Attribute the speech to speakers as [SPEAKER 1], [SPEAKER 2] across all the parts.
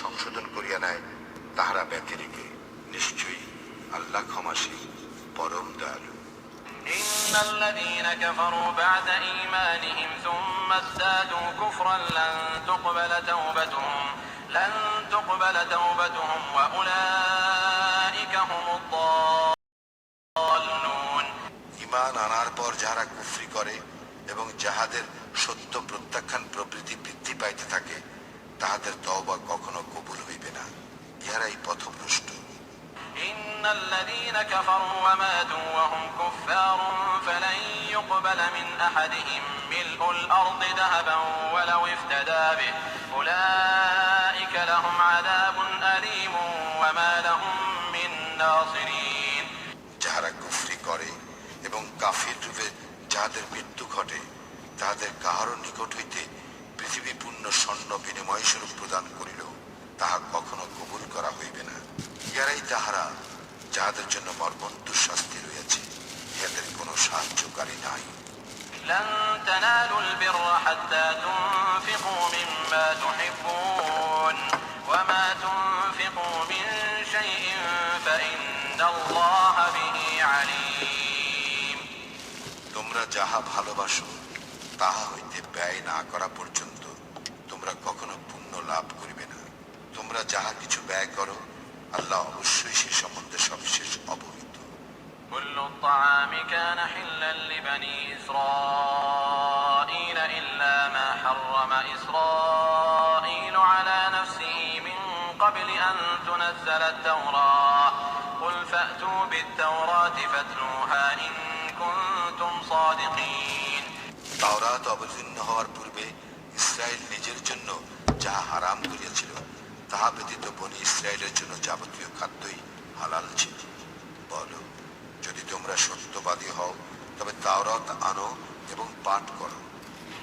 [SPEAKER 1] সংশোধন করিয়া নেয় তাহারা ব্যতিরেকে নিশ্চয়ই আল্লাহ ক্ষমাশীল পরম দয়ালু।
[SPEAKER 2] إن الذين كفروا بعد إيمانهم ثم ازدادوا كفرا لن تقبل توبتهم وأولئك هم الضالون।
[SPEAKER 1] ঈমান আনার পর যাহারা কুফরি করে এবং যাহাদের সত্য প্রত্যাখ্যান প্রবৃত্তি বৃদ্ধি পাইতে থাকে তাহাদের তওবা কখনো কবুল হইবে না, ইহারাই পথভ্রষ্ট।
[SPEAKER 2] إن الذين كفروا وماتوا وهم كفار فلن يقبل من أحدهم ملء الأرض ذهبا ولو افتدى به أولئك لهم عذاب أليم وما لهم من ناصرين।
[SPEAKER 1] যাহারা কুফরি করে এবং কাফির রূপে যাহাদের মৃত্যু ঘটে তাহাদের কাহারও নিকট হইতে পৃথিবী পূর্ণ স্বর্ণ বিনিময় স্বরূপ প্রদান করিল তাহা কখনো কবুল করা হইবে না। ইহারাই তাহারা যাহাদের জন্য মর্মন্তুর শাস্তি রয়েছে, ইহাদের কোনো সাহায্যকারী নাই।
[SPEAKER 2] لن تنالوا البر حتى تنفقوا مما تحبون وما تنفقوا من شيء فإن الله به عليم।
[SPEAKER 1] তোমরা যাহা ভালোবাসো তাহা হইতে ব্যয় না করা পর্যন্ত তোমরা কখনো পুণ্য লাভ করিবে না। তোমরা যাহা কিছু ব্যয় করো আল্লাহ অবশ্যই সে সম্বন্ধে সবিশেষ অবহিত।
[SPEAKER 2] كل الطعام كان حلا لبني إسرائيل إلا ما حرم إسرائيل على نفسه من قبل أن تنزل التوراة قل فأتوا بالتوراة فاتلوها إن كنتم صادقين।
[SPEAKER 1] তাওরাত অবতীর্ণ হওয়ার পূর্বে ইসরায়েল নিজের জন্য যাহা হারাম করিয়াছিল তাহা ব্যতীত বনি ইসরায়েলের জন্য যাবতীয় খাদ্যই হালাল ছিল। বলো, যদি তোমরা সত্যবাদী হও তবে তাওরাত আনো এবং পাঠ করো।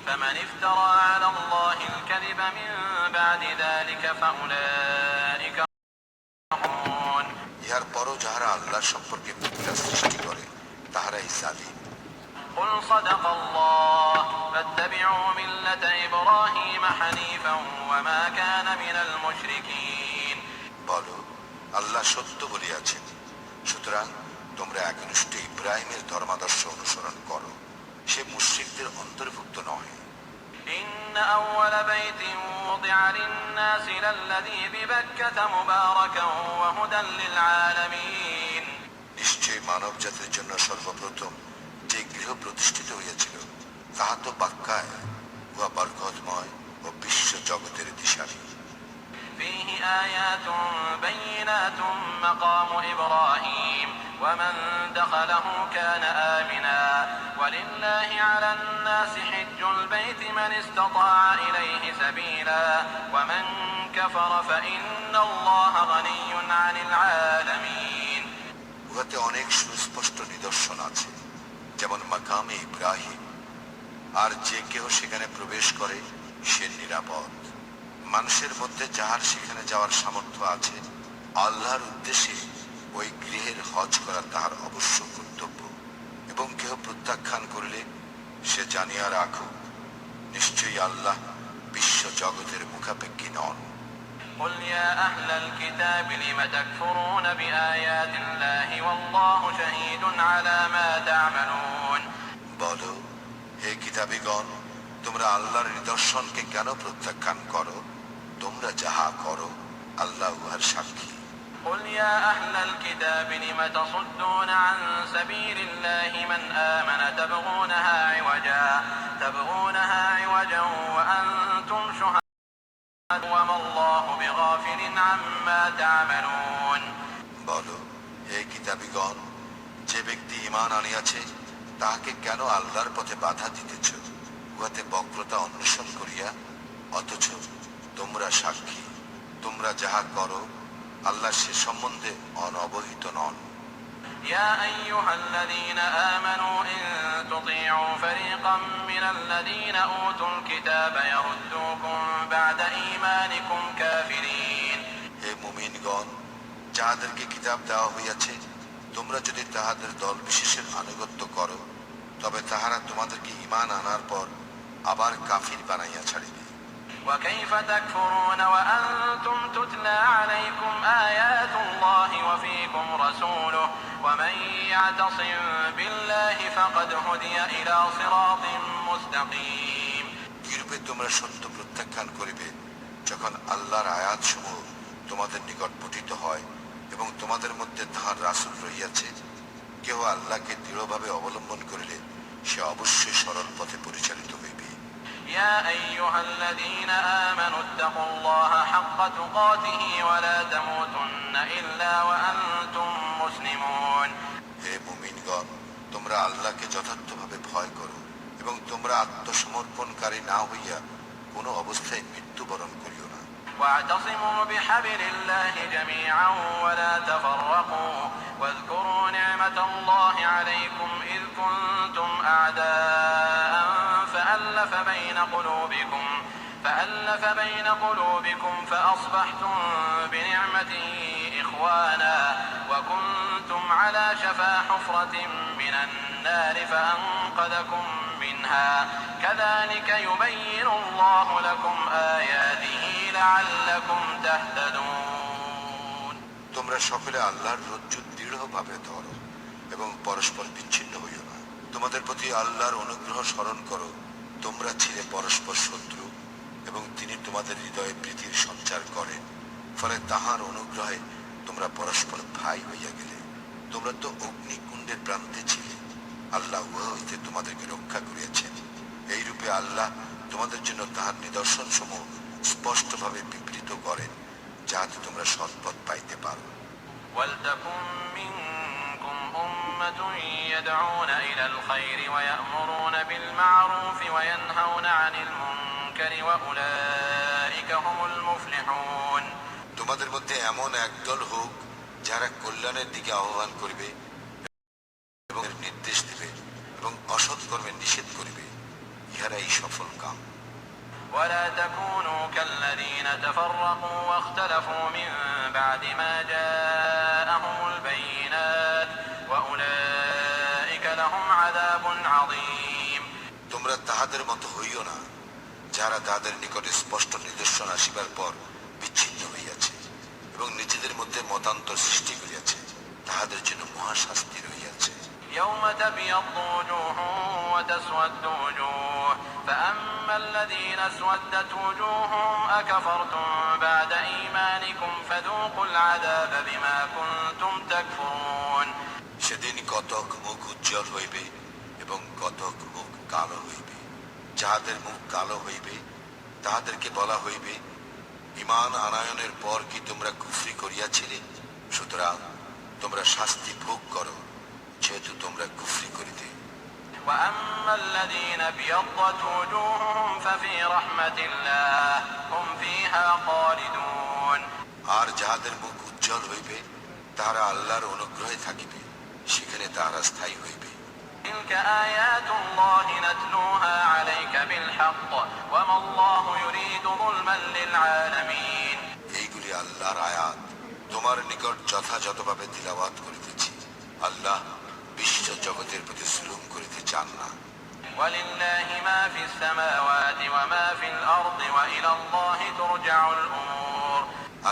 [SPEAKER 2] فمن افترى على الله الكذب من بعد ذلك فأولئك هم
[SPEAKER 1] ইহার পরও যাহারা আল্লাহ সম্পর্কে মিথ্যা সৃষ্টি করে তাহারাই জালিম।
[SPEAKER 2] قل صدق الله فاتبعوا ملة إبراهيم حنيفا وما كان من المشركين।
[SPEAKER 1] বলো, আল্লাহ সত্য বলিয়াছেন, সুতরাং তোমরা একনিষ্ঠ ইব্রাহিমের ধর্মাদর্শ অনুসরণ করো, সে মুশরিকদের অন্তর্ভুক্ত নয়।
[SPEAKER 2] إن أول بيت وضع للناس للذي ببكة مباركا وهدى للعالمين।
[SPEAKER 1] নিশ্চয়ই মানব জাতির জন্য সর্বপ্রথম যে গৃহ প্রতিষ্ঠিত হইয়াছিল তাহা তো বাক্কায়, উহা বরকতময় ও বিশ্ব জগতের দিশারি।
[SPEAKER 2] فيه آيات بينات مقام إبراهيم ومن دخله كان آمنا ولله على الناس حج البيت من استطاع إليه سبيلا ومن كفر فإن الله غني عن العالمين।
[SPEAKER 1] উহাতে অনেক সুস্পষ্ট নিদর্শন আছে, যেমন মাকামে ইব্রাহিম, আর যে কেহ সেখানে প্রবেশ করে সে নিরাপদ। মানুষের মধ্যে যাহার সেখানে যাওয়ার সামর্থ্য আছে আল্লাহর উদ্দেশ্যে ওই গৃহের হজ করা তাহার অবশ্য কর্তব্য, এবং কেহ প্রত্যাখ্যান করলে সে জানিয়া রাখুক, নিশ্চয়ই আল্লাহ বিশ্ব জগতের মুখাপেক্ষী নন।
[SPEAKER 2] قل يا أهل الكتاب لم تكفرون بآيات الله والله شهيد على ما تعملون।
[SPEAKER 1] বলো, হে কিতাবীগণ, তোমরা আল্লাহর নিদর্শনকে কেন প্রত্যাখ্যান করো? তোমরা যাহা করো আল্লাহ উহার সাক্ষী।
[SPEAKER 2] قل يا أهل الكتاب لم تصدون عن سبيل الله من آمن تبغونها عوجا وأنتم شهداء وما الله بغافل عما تعملون।
[SPEAKER 1] বলো, হে কিতাবীগণ, যে ব্যক্তি ঈমান আনিয়াছে তাহাকে কেন আল্লাহর পথে বাধা দিতেছ উহাতে বক্রতা অন্বেষণ করিয়া? অথচ তোমরা সাক্ষী, তোমরা যাহা করো আল্লাহ সে সম্বন্ধে অনবহিত নন।
[SPEAKER 2] يا أيها الذين آمنوا إن تطيعوا فريقا من الذين أوتوا الكتاب يردوكم بعد إيمانكم كافرين।
[SPEAKER 1] হে মুমিনগণ, যাহাদেরকে কিতাব দেওয়া হইয়াছে, তোমরা যদি তাহাদের দল বিশেষের আনুগত্য করো তবে তাহারা তোমাদেরকে ঈমান আনার পর আবার কাফির বানাইয়া ছাড়িবে।
[SPEAKER 2] وكيف تكفرون وأنتم تتلى عليكم آيات الله وفيكم رسوله ومن يعتصم بالله فقد هدي إلى صراط مستقيم
[SPEAKER 1] কিরূপে তোমরা সত্য প্রত্যাখ্যান করিবে যখন আল্লাহর আয়াতসমূহ তোমাদের নিকট পঠিত হয় এবং তোমাদের মধ্যে তাহার রাসূল রহিয়াছে। কেহ আল্লাহকে দৃঢ়ভাবে অবলম্বন করিলে সে অবশ্যই সরল পথে পরিচালিত হইবে।
[SPEAKER 2] يا أيها الذين آمنوا اتقوا الله حق تقاته ولا تموتن إلا وأنتم مسلمون
[SPEAKER 1] হে মুমিনগণ, তোমরা আল্লাহকে যথার্থভাবে ভয় করো এবং তোমরা আত্মসমর্পণকারী না হইয়া কোনো অবস্থায় মৃত্যুবরণ করিও না।
[SPEAKER 2] واعتصموا بحبل الله جميعا ولا تفرقوا واذكروا نعمة الله عليكم إذ كنتم أعداء فألف بين قلوبكم فأصبحتم بنعمته إخوانا وكنتم على شفا حفرة من النار فأنقذكم منها كذلك يبين الله لكم آياته لعلكم تهتدون
[SPEAKER 1] তোমরা সকলে আল্লাহর রজ্জু দৃঢ়ভাবে ধরো এবং পরস্পর বিচ্ছিন্ন হইও না। তোমাদের প্রতি আল্লাহর অনুগ্রহ স্মরণ করো। তোমরা ছিলে পরস্পর শত্রু এবং তিনি তোমাদের হৃদয়ে প্রীতির সঞ্চার করেন, ফলে তাহার অনুগ্রহে তোমরা পরস্পর ভাই হইয়া গেলে। তোমরা তো অগ্নিকুণ্ডের প্রান্তে ছিলে, আল্লাহ উহা হইতে তোমাদেরকে রক্ষা করিয়াছেন। এইরূপে আল্লাহ তোমাদের জন্য তাহার নিদর্শন সমূহ স্পষ্টভাবে বিবৃত করেন, যাহাতে তোমরা সৎপথ পাইতে পারো।
[SPEAKER 2] ولتكن منكم أمة يدعون إلى الخير ويأمرون بالمعروف وينهون عن المنكر وأولئك هم المفلحون
[SPEAKER 1] তোমাদের মধ্যে এমন একদল হোক যারা কল্যাণের দিকে আহ্বান করিবে এবং নির্দেশ দিবে এবং অসৎ কর্মের নিষেধ করিবে, ইহারাই সফল কাম।
[SPEAKER 2] ولا تكونوا كالذين تفرقوا واختلفوا من بعد ما جاءهم البينات وأولئك لهم عذاب عظيم
[SPEAKER 1] তোমরা তাহাদের মতো হইও না যারা তাদের নিকটে স্পষ্ট নিদর্শন আসিবার পর বিচ্ছিন্ন হইয়াছে এবং নিজেদের মধ্যে মতান্তর সৃষ্টি করিয়াছে, তাহাদের জন্য মহাশাস্তি রহিয়াছে।
[SPEAKER 2] يوم تبيض وجوه وتسود وجوه فأما الذين اسودت وجوههم أكفرتم بعد إيمانكم فذوقوا العذاب بما كنتم تكفرون
[SPEAKER 1] সেদিন কতক মুখ উজ্জ্বল হইবে এবং কতক মুখ কালো হইবে। যাহাদের মুখ কালো হইবে তাহাদেরকে বলা হইবে, ঈমান আনয়নের পর কি তোমরা কুফরি করিয়াছিলে? সুতরাং তোমরা শাস্তি ভোগ করো, যেহেতু তোমরা কুফরি করিতে।
[SPEAKER 2] وأما الذين ابيضت وجوههم ففي رحمة الله هم فيها خالدون
[SPEAKER 1] আর যাহাদের মুখ উজ্জ্বল হইবে তাহারা আল্লাহর অনুগ্রহে থাকিবে, সেখানে তাহারা স্থায়ী হইবে।
[SPEAKER 2] تلك آيات الله نتلوها عليك بالحق وما الله يريد ظلما للعالمين
[SPEAKER 1] এইগুলি আল্লাহর আয়াত, তোমার নিকট যথাযথভাবে তিলাওয়াত করিতেছি। আল্লাহ বিশ্ব জগতের প্রতি জুলুম করিতে চান না।
[SPEAKER 2] ولله ما في السماوات وما في الأرض وإلى الله ترجع الأمور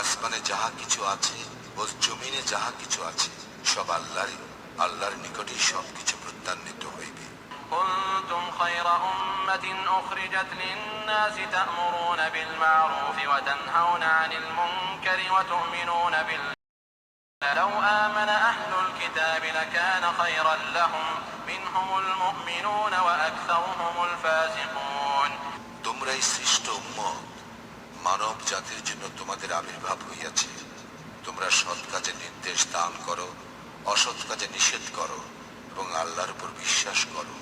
[SPEAKER 1] আসমানে যাহা কিছু আছে ও জমিনে যাহা কিছু আছে সব আল্লাহরই, আল্লাহর নিকটেই সবকিছু প্রত্যান্বিত হইবে।
[SPEAKER 2] كنتم خير أمة أخرجت للناس تأمرون بالمعروف وتنهون عن المنكر وتؤمنون بالله لو آمن أهل الكتاب لكان خيرا لهم منهم المؤمنون وأكثرهم الفاسقون
[SPEAKER 1] তোমরাই শ্রেষ্ঠ উম্মত, মানব জাতির জন্য তোমাদের আবির্ভাব হইয়াছে। তোমরা সৎ কাজে নির্দেশ দান করো, অসৎ কাজে নিষেধ করো এবং আল্লাহর উপর বিশ্বাস করো।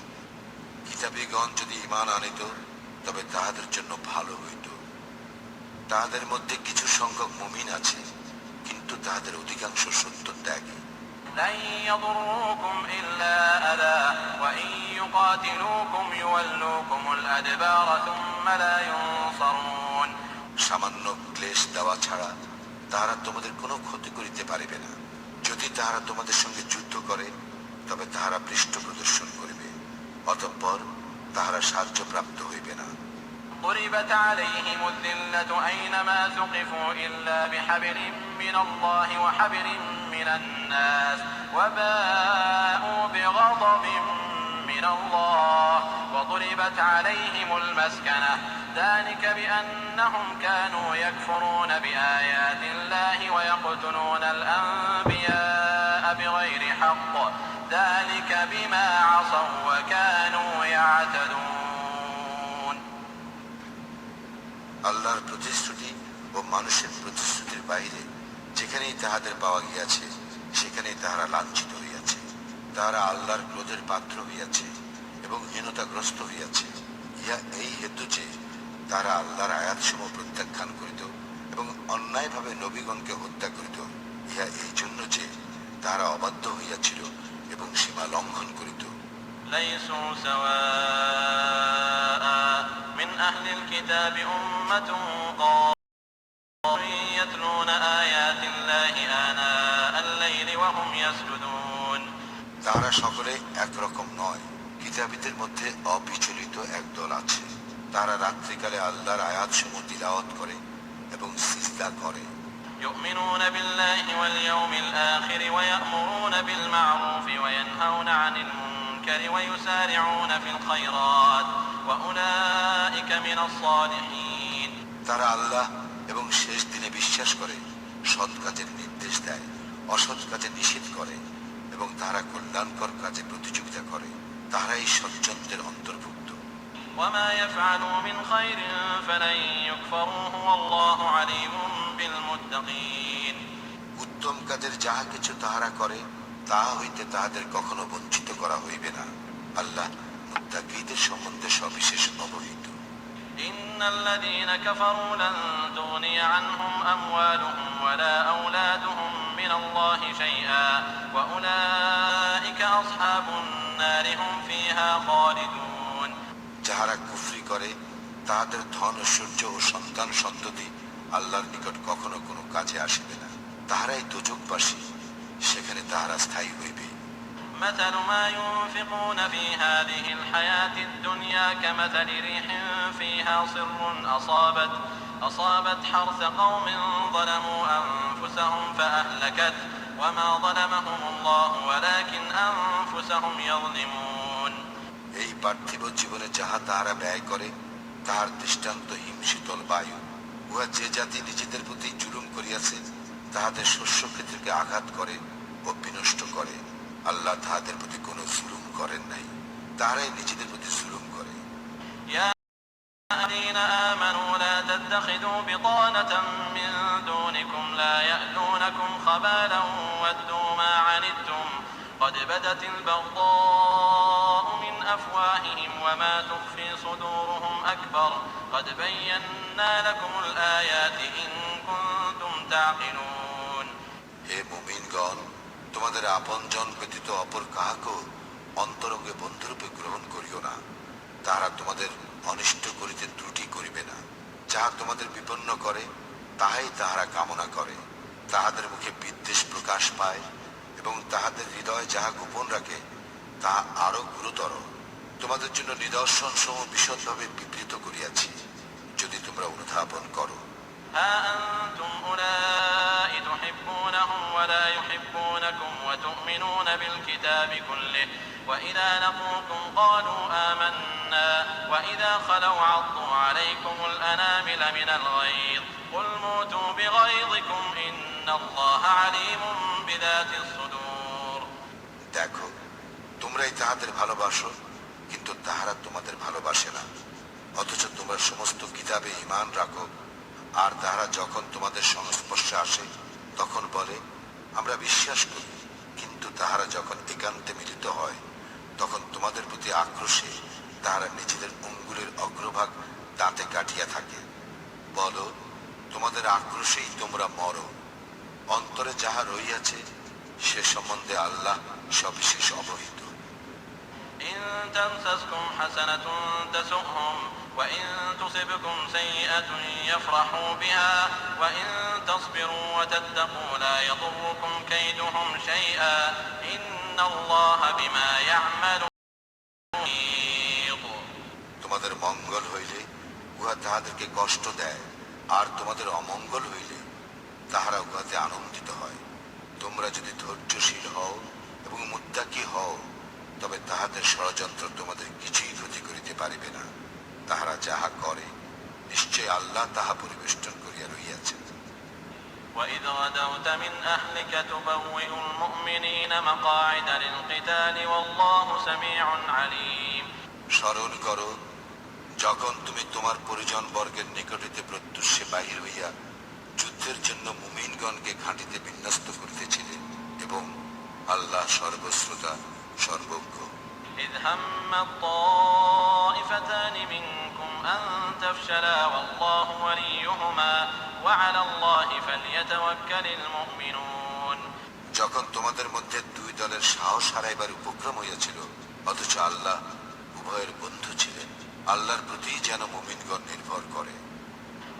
[SPEAKER 1] কিতাবীগণ যদি ঈমান আনিত তবে তাহাদের জন্য ভালো হইত। তাহাদের মধ্যে কিছু সংখ্যক মুমিন আছে, কিন্তু তাহাদের অধিকাংশ সত্য ত্যাগী।
[SPEAKER 2] لن يضروكم إلا أذى وإن يقاتلوكم يولوكم الأدبار ثم لا ينصرون
[SPEAKER 1] সামান্য ক্লেশ দেওয়া ছাড়া তাহারা তোমাদের কোনো ক্ষতি করিতে পারিবে না। যদি তাহারা তোমাদের সঙ্গে যুদ্ধ করে তবে তাহারা পৃষ্ঠ প্রদর্শন করিবে, অতঃপর তাহারা সাহায্য প্রাপ্ত হইবে না।
[SPEAKER 2] ضربت عليهم الذلة أينما ثقفوا إلا بحبل من الله وحبل من الناس وباءوا بغضب من الله وضربت عليهم المسكنة ذلك بأنهم كانوا يكفرون بآيات الله ويقتلون الأنبياء بغير حق ذلك بما عصوا وكانوا يعتدون
[SPEAKER 1] আল্লাহর প্রতিশ্রুতি ও মানুষের প্রতিশ্রুতির বাইরে যেখানেই তাহাদের পাওয়া গিয়াছে সেখানেই তাহারা লাঞ্ছিত হইয়াছে। তাহারা আল্লাহর ক্রোধের পাত্র হইয়াছে এবং হীনতাগ্রস্ত হইয়াছে। ইহা এই হেতু যে তারা আল্লাহর আয়াতসমূহ প্রত্যাখ্যান করিত এবং অন্যায়ভাবে নবীগণকে হত্যা করিত। ইহা এই জন্য যে তারা অবাধ্য হইয়াছিল এবং সীমা লঙ্ঘন করিত।
[SPEAKER 2] ليسوا سواء من أهل الكتاب أمة قائمة يتلون آيات الله آناء الليل وهم يسجدون
[SPEAKER 1] তারা সকলে একরকম নয়। কিতাবীদের মধ্যে অবিচলিত একদল আছে। তারা রাত্রিকালে আল্লাহর আয়াতসমূহ তিলাওয়াত করে এবং সিজদা করে।
[SPEAKER 2] يؤمنون بالله واليوم الآخر ويأمرون بالمعروف وينهون عن المنكر ويسارعون في الخيرات وأولئك من الصالحين
[SPEAKER 1] তারা আল্লাহ এবং শেষ দিনে বিশ্বাস করে, সৎ কাজের নির্দেশ দেয়, অসৎ কাজে নিষেধ করে এবং তারা কল্যাণকর কাজে প্রতিযোগিতা করে। তারাই সজ্জনদের অন্তর্ভুক্ত।
[SPEAKER 2] وما يفعلوا من خير فلن يكفروه والله عليم بالمتقين
[SPEAKER 1] উত্তম কাজের যাহা কিছু তাহারা করে তাহা হইতে তাহাদের কখনো বঞ্চিত করা হইবে না। আল্লাহ মুত্তাকীদের সম্বন্ধে সবিশেষ অবহিত।
[SPEAKER 2] إن الذين كفروا لن تغني عنهم أموالهم ولا أولادهم من الله شيئا وأولئك أصحاب النار هم فيها خالدون
[SPEAKER 1] যাহারা কুফরি করে তাহাদের ধন ঐশ্বর্য ও সন্তান সন্ততি আল্লাহর নিকট কখনো কোনো কাজে আসিবে না। তাহারাই দোজখবাসী, সেখানে তাহারা স্থায়ী হইবে।
[SPEAKER 2] مثل ما ينفقون في هذه الحياة الدنيا كمثل ريح فيها صر أصابت حرث قوم ظلموا أنفسهم فأهلكت وما ظلمهم الله ولكن أنفسهم يظلمون
[SPEAKER 1] এই পার্থিব জীবনে যাহা তাহারা ব্যয় করে তাহার দৃষ্টান্ত হিমশীতল বায়ু। উহা যে জাতি নিজেদের প্রতি জুলুম করিয়াছে তাহাদের শস্য ক্ষেত্রকে আঘাত করে ও বিনষ্ট করে। আল্লাহ তাহাদের প্রতি কোনো জুলুম করেন নাই, তাহারাই নিজেদের প্রতি জুলুম করে।
[SPEAKER 2] يا الذين آمنوا لا تتخذوا بطانة من دونكم لا يألونكم خبالا ودوا ما عنتم قد بدت البغضاء من أفواههم وما تخفي صدورهم أكبر قد بينا لكم الآيات إن كنتم تعقلون
[SPEAKER 1] হে মুমিনগণ, তোমাদের আপনজন ব্যতীত অপর কাহাকেও অন্তরঙ্গে বন্ধুরূপে গ্রহণ করিও না। তাহারা তোমাদের অনিষ্ট করিতে ত্রুটি করিবে না। যাহা তোমাদের বিপন্ন করে তাহাই তাহারা কামনা করে। তাহাদের মুখে বিদ্বেষ প্রকাশ পায় এবং তাহাদের হৃদয় যাহা গোপন রাখে তাহা আরো গুরুতর। তোমাদের জন্য নিদর্শন সমূহ বিশদভাবে বিবৃত করিয়াছি, যদি তোমরা অনুধাবন করো।
[SPEAKER 2] ها أنتم أولئك تحبونهم ولا يحبونكم وتؤمنون بالكتاب كله وإذا لقوكم قالوا آمنا وإذا خلوا عضوا عليكم الأنامل من الغيظ قل موتوا بغيظكم إن الله عليم بذات الصدور
[SPEAKER 1] দেখো, তোমরাই তাহাদের ভালোবাসো, কিন্তু তাহারা তোমাদের ভালোবাসে না। অথচ তোমরা সমস্ত কিতাবে ঈমান রাখো, আর তাহারা যখন তোমাদের সংস্পর্শে আসে তখন বলে আমরা বিশ্বাস করি, কিন্তু তাহারা যখন একান্তে মিলিত হয় তখন তোমাদের প্রতি আক্রোশে তাহারা নিজেদের অঙ্গুলের অগ্রভাগ দাঁতে কাটিয়া থাকে। বলো, তোমাদের আক্রোশেই তোমরা মরো। অন্তরে যাহা রইয়াছে সে সম্বন্ধে আল্লাহ সবিশেষ অবহিত।
[SPEAKER 2] إن تمسسكم حسنة تسؤهم وإن تصبكم سيئة يفرحوا بها وإن تصبروا وتتقوا لا يضركم كيدهم شيئا إن الله بما يعملون محيط
[SPEAKER 1] তোমাদের মঙ্গল হইলে উহা তাহাদেরকে কষ্ট দেয়, আর তোমাদের অমঙ্গল হইলে তাহারা উহাতে আনন্দিত হয়। তোমরা যদি ধৈর্যশীল হও এবং মুত্তাকি হও, তবে তাহাদের ষড়যন্ত্র তোমাদের কিছুই ক্ষতি করিতে পারিবে না। তাহারা যাহা করে নিশ্চয় আল্লাহ তাহা পরিবেষ্টন করিয়া রহিয়াছেন।
[SPEAKER 2] وإذ غدوت من أهلك تبوئ المؤمنين مقاعد للقتال والله سميع عليم
[SPEAKER 1] স্মরণ করো, যখন তুমি তোমার পরিজন বর্গের নিকট হইতে প্রত্যুষে বাহির হইয়া যুদ্ধের জন্য মুমিনগণকে ঘাঁটিতে বিন্যস্ত করিতেছিলে, এবং আল্লাহ সর্বশ্রোতা সর্বজ্ঞ।
[SPEAKER 2] إذ هم الطائفتان منكم أن تفشلا والله وليهما وعلى الله فليتوكل المؤمنون
[SPEAKER 1] যখন তোমাদের মধ্যে দুই দলের সাহস হারাইবার উপক্রম হইয়াছিল, অথচ আল্লাহ উভয়ের বন্ধু ছিলেন, আল্লাহর প্রতি যেন মুমিনগণ নির্ভর করে।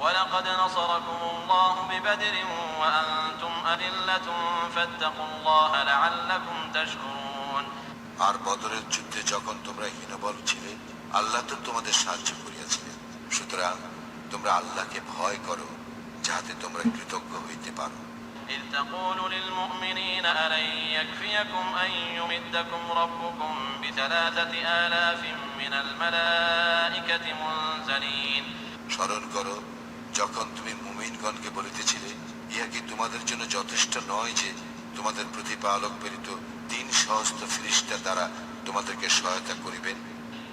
[SPEAKER 2] ولقد نصركم الله ببدر وأنتم أذلة فاتقوا الله لعلكم تشكرون
[SPEAKER 1] আর বদরের যুদ্ধে যখন তোমরা হীনবল ছিলে, আল্লাহ তো তোমাদের সাহায্য করিয়াছিলেন। সুতরাং তোমরা আল্লাহকে ভয় করো, যাহাতে তোমরা কৃতজ্ঞ হইতে পারো।
[SPEAKER 2] إذ تقول للمؤمنين ألن يكفيكم أن يمدكم ربكم بثلاثة آلاف من الملائكة منزلين
[SPEAKER 1] স্মরণ করো, যখন তুমি মুমিনগণকে বলিতেছিলে, ইহা কি তোমাদের জন্য যথেষ্ট নয় যে তোমাদের প্রতিপালক প্রেরিত 300 ফেরেশতা দ্বারা তোমাদেরকে সহায়তা করিবেন?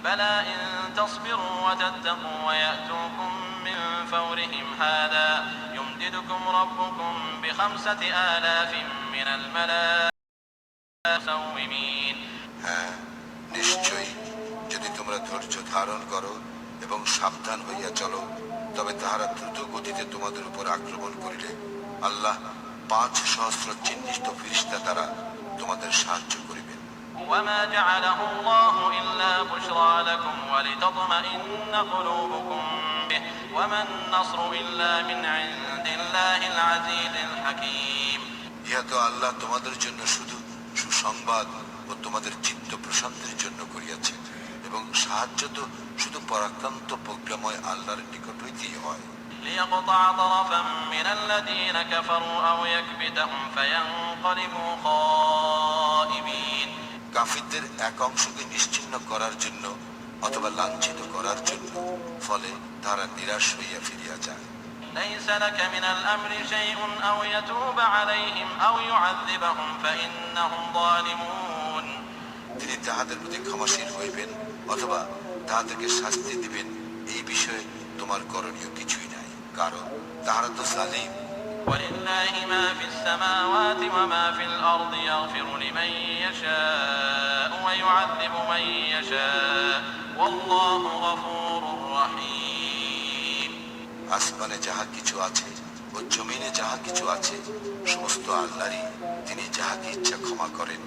[SPEAKER 2] بلى إن تصبروا وتتقوا ويأتوكم من فورهم هذا يمددكم ربكم ب5 آلاف من الملائكة مسومين
[SPEAKER 1] হ্যাঁ, নিশ্চয়ই যদি তোমরা ধৈর্য ধারণ করো এবং সাবধান হইয়া চলো, তবে তাহারা দ্রুত গতিতে তোমাদের উপর আক্রমণ করিলে আল্লাহ 5,000 চিহ্নিত ফেরেশতা দ্বারা তোমাদের সাহায্য করিবেন।
[SPEAKER 2] وما جعله الله إلا بشرى لكم ولتطمئن قلوبكم به وما النصر إلا من عند الله العزيز الحكيم
[SPEAKER 1] ইহা তো আল্লাহ তোমাদের জন্য শুধু সুসংবাদ ও তোমাদের চিত্ত প্রশান্তির জন্য করিয়াছেন, এবং সাহায্য তো শুধু পরাক্রান্ত প্রজ্ঞাময় আল্লাহর নিকট হইতেই হয়।
[SPEAKER 2] ليقطع طرفا من الذين كفروا أو يكبتهم فينقلبوا خائبين
[SPEAKER 1] কাফিরদের এক অংশকে নিশ্চিহ্ন করার জন্য অথবা লাঞ্ছিত করার জন্য, ফলে তারা নিরাশ হইয়া ফিরিয়া যায়।
[SPEAKER 2] ليس لك من الأمر شيء أو يتوب عليهم أو يعذبهم فإنهم ظالمون
[SPEAKER 1] তিনি তাহাদের প্রতি ক্ষমাশীল হইবেন অথবা তাহাদেরকে শাস্তি দিবেন, এই বিষয়ে তোমার করণীয় কিছুই নাই, কারণ তাহারা তো জালিম।
[SPEAKER 2] ولله ما في السماوات وما في الأرض يغفر لمن يشاء ويعذب من يشاء والله غفور رحيم
[SPEAKER 1] আসমানে যাহা কিছু আছে ও জমিনে যাহা কিছু আছে সমস্ত আল্লাহরই। তিনি যাহাকে ইচ্ছা ক্ষমা করেন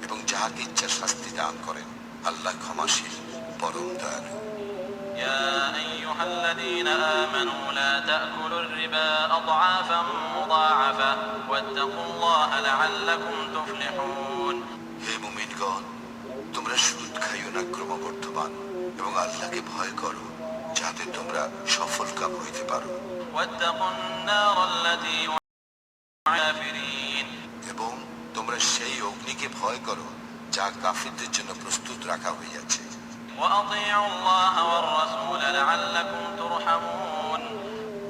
[SPEAKER 1] এবং যাহাকে ইচ্ছা শাস্তি দান করেন। আল্লাহ ক্ষমাশীল, পরম দয়ালু।
[SPEAKER 2] يا أيها الذين آمنوا لا تأكلوا الربا أضعافا مضاعفة واتقوا الله لعلكم تفلحون
[SPEAKER 1] হে মুমিনগণ, তোমরা সুদ খাইও না ক্রমবর্ধমান, এবং আল্লাহকে ভয় করো, যাতে তোমরা সফল কাম হইতে পারো।
[SPEAKER 2] واتقوا النار التي وقودها الكافرين
[SPEAKER 1] এবং তোমরা সেই অগ্নিকে ভয় করো যা কাফিরদের জন্য প্রস্তুত রাখা হইয়াছে।
[SPEAKER 2] وأطيعوا الله والرسول لعلكم ترحمون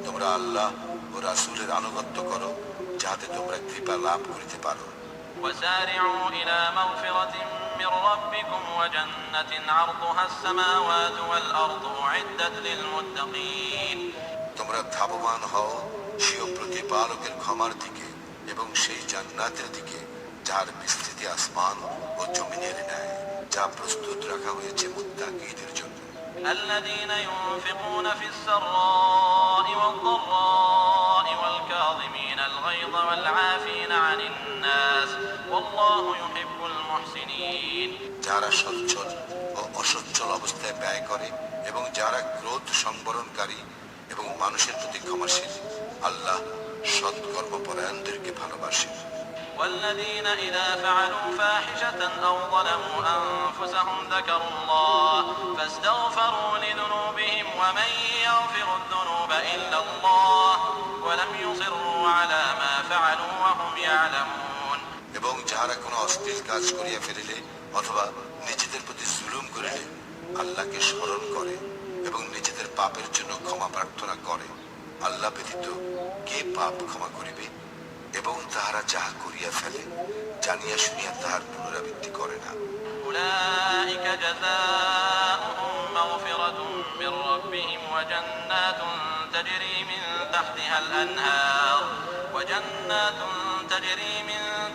[SPEAKER 1] তোমরা আল্লাহ ও রাসূলের আনুগত্য করো, যাতে তোমরা কৃপা লাভ করিতে পারো।
[SPEAKER 2] وسارعوا إلى مغفرة من ربكم وجنة عرضها السماوات والأرض أعدت للمتقين
[SPEAKER 1] তোমরা ধাবমান হও স্বীয় প্রতিপালকের ক্ষমার দিকে এবং সেই জান্নাতের দিকে যার বিস্তৃতি আসমান ও জমিনের ন্যায়, যা প্রস্তুত রাখা হয়েছে মুত্তাকীদের জন্য।
[SPEAKER 2] الذين ينفقون في السراء والضراء والكاظمين الغيظ والعافين عن الناس والله يحب المحسنين
[SPEAKER 1] যারা সচ্ছল ও অসচ্ছল অবস্থায় ব্যয় করে এবং যারা ক্রোধ সংবরণকারী এবং মানুষের প্রতি ক্ষমাশীল, আল্লাহ সৎকর্মপরায়ণদেরকে ভালোবাসেন।
[SPEAKER 2] والذين إذا فعلوا فاحشة أو ظلموا أنفسهم ذكروا الله فاستغفروا لذنوبهم ومن يغفر الذنوب إلا الله ولم يصروا على ما فعلوا وهم يعلمون
[SPEAKER 1] এবং যাহারা কোনো অশ্লীল কাজ করিয়া ফেলিলে অথবা নিজেদের প্রতি জুলুম করিলে আল্লাহকে স্মরণ করে এবং নিজেদের পাপের জন্য ক্ষমা প্রার্থনা করে, আল্লাহ ব্যতীত কে পাপ ক্ষমা করিবে? এবং তাহারা যাহা করিয়া ফেলে জানিয়া শুনিয়া তাহার পুনরাবৃত্তি করে না।
[SPEAKER 2] أولئك جزاؤهم مغفرة من ربهم وجنات تجري من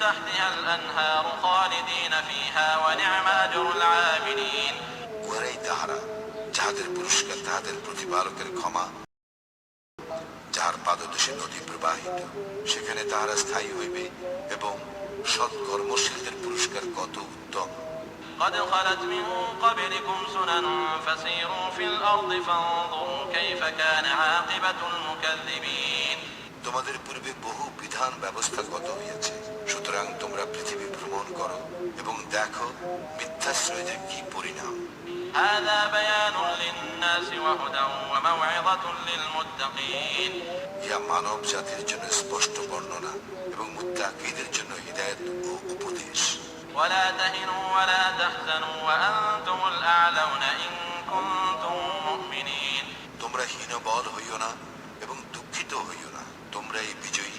[SPEAKER 2] تحتها الأنهار خالدين فيها ونعم أجر العاملين
[SPEAKER 1] উহারাই তাহারা যাহাদের পুরস্কার তাহাদের প্রতিপালকের ক্ষমা, যাহার পাদদেশে নদী প্রবাহিত, সেখানে তাহারা স্থায়ী হইবে এবং সৎ কর্মশীলদের পুরস্কার কত উত্তম।
[SPEAKER 2] قد خلت من قبلكم سنن فسيروا في الأرض فانظروا كيف كان عاقبة المكذبين
[SPEAKER 1] তোমাদের পূর্বে বহু বিধান ব্যবস্থা গত হইয়াছে, সুতরাং তোমরা পৃথিবী ভ্রমণ করো এবং দেখো মিথ্যাশ্রয়ীদের কি পরিণাম।
[SPEAKER 2] هذا بيان للناس وهدى وموعظة للمتقين
[SPEAKER 1] ইহা মানব জাতির জন্য স্পষ্ট বর্ণনা এবং মুত্তাকীদের জন্য হিদায়াত ও উপদেশ।
[SPEAKER 2] ولا تهنوا ولا تحزنوا وأنتم الأعلون إن كنتم مؤمنين
[SPEAKER 1] তোমরা হীনবল হইও না এবং দুঃখিত হইও না, তোমরাই বিজয়ী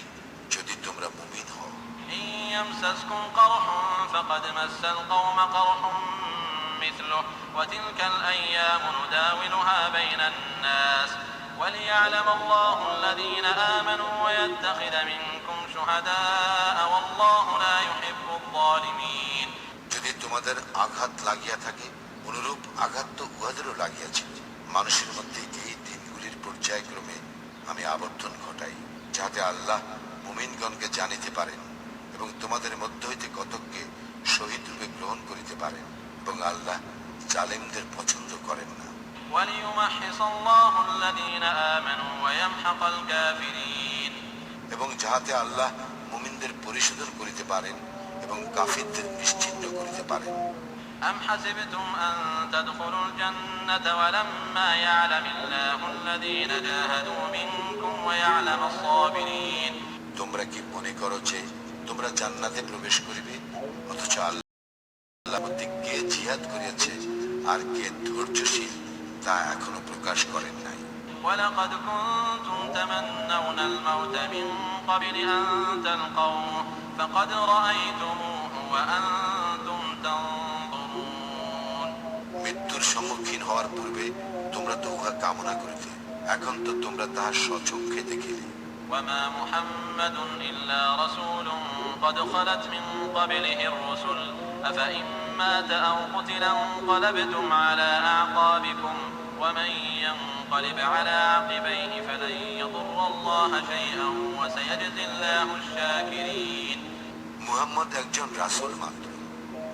[SPEAKER 1] যদি তোমরা মুমিন হও।
[SPEAKER 2] إن يمسسكم قرح فقد مس القوم قرح مثله وتلك الأيام نداولها بين الناس وليعلم الله الذين آمنوا ويتخذ منكم شهداء والله لا يحب الظالمين
[SPEAKER 1] যদি তোমাদের আঘাত লাগিয়া থাকে অনুরূপ আঘাত তো উহাদেরও লাগিয়াছিল। মানুষের মধ্যে এই দিনগুলির পর্যায়ক্রমে আমি আবর্তন ঘটাই, যাতে আল্লাহ মুমিনগণকে জানিতে পারেন এবং তোমাদের মধ্য হইতে কতককে শহীদ রূপে গ্রহণ করিতে পারেন, এবং আল্লাহ জালেমদের পছন্দ করেন না।
[SPEAKER 2] وليمحص الله الذين آمنوا ويمحق الكافرين
[SPEAKER 1] এবং যাহাতে আল্লাহ মুমিনদের পরিশোধন করিতে পারেন এবং কাফিরদের নিশ্চিহ্ন করিতে পারেন।
[SPEAKER 2] أم حسبتم أن تدخلوا الجنة ولما يعلم الله الذين جاهدوا منكم ويعلم الصابرين
[SPEAKER 1] তোমরা কি মনে করো যে তোমরা জান্নাতে প্রবেশ করিবে, অথচ আল্লাহ মধ্যে কে জিহাদ করিয়াছে আর কে ধৈর্যশীল তা এখনো প্রকাশ করেন নাই।
[SPEAKER 2] ولقد كنتم تمنون الموت من قبل أن تلقوه فقد رأيتموه وأنتم تنظرون
[SPEAKER 1] মৃত্যুর সম্মুখীন হওয়ার পূর্বে তোমরা তো উহা কামনা করিতে, এখন তো তোমরা তাহার স্বচক্ষে দেখিলে।
[SPEAKER 2] وما محمد إلا رسول قد خلت من قبله الرسل أفإن مات أو قتل انقلبتم على أعقابكم ومن ينقلب على عقبيه فلن يضر الله شيئا وسيجزي الله الشاكرين
[SPEAKER 1] মুহাম্মদ একজন রাসূল মাত্র,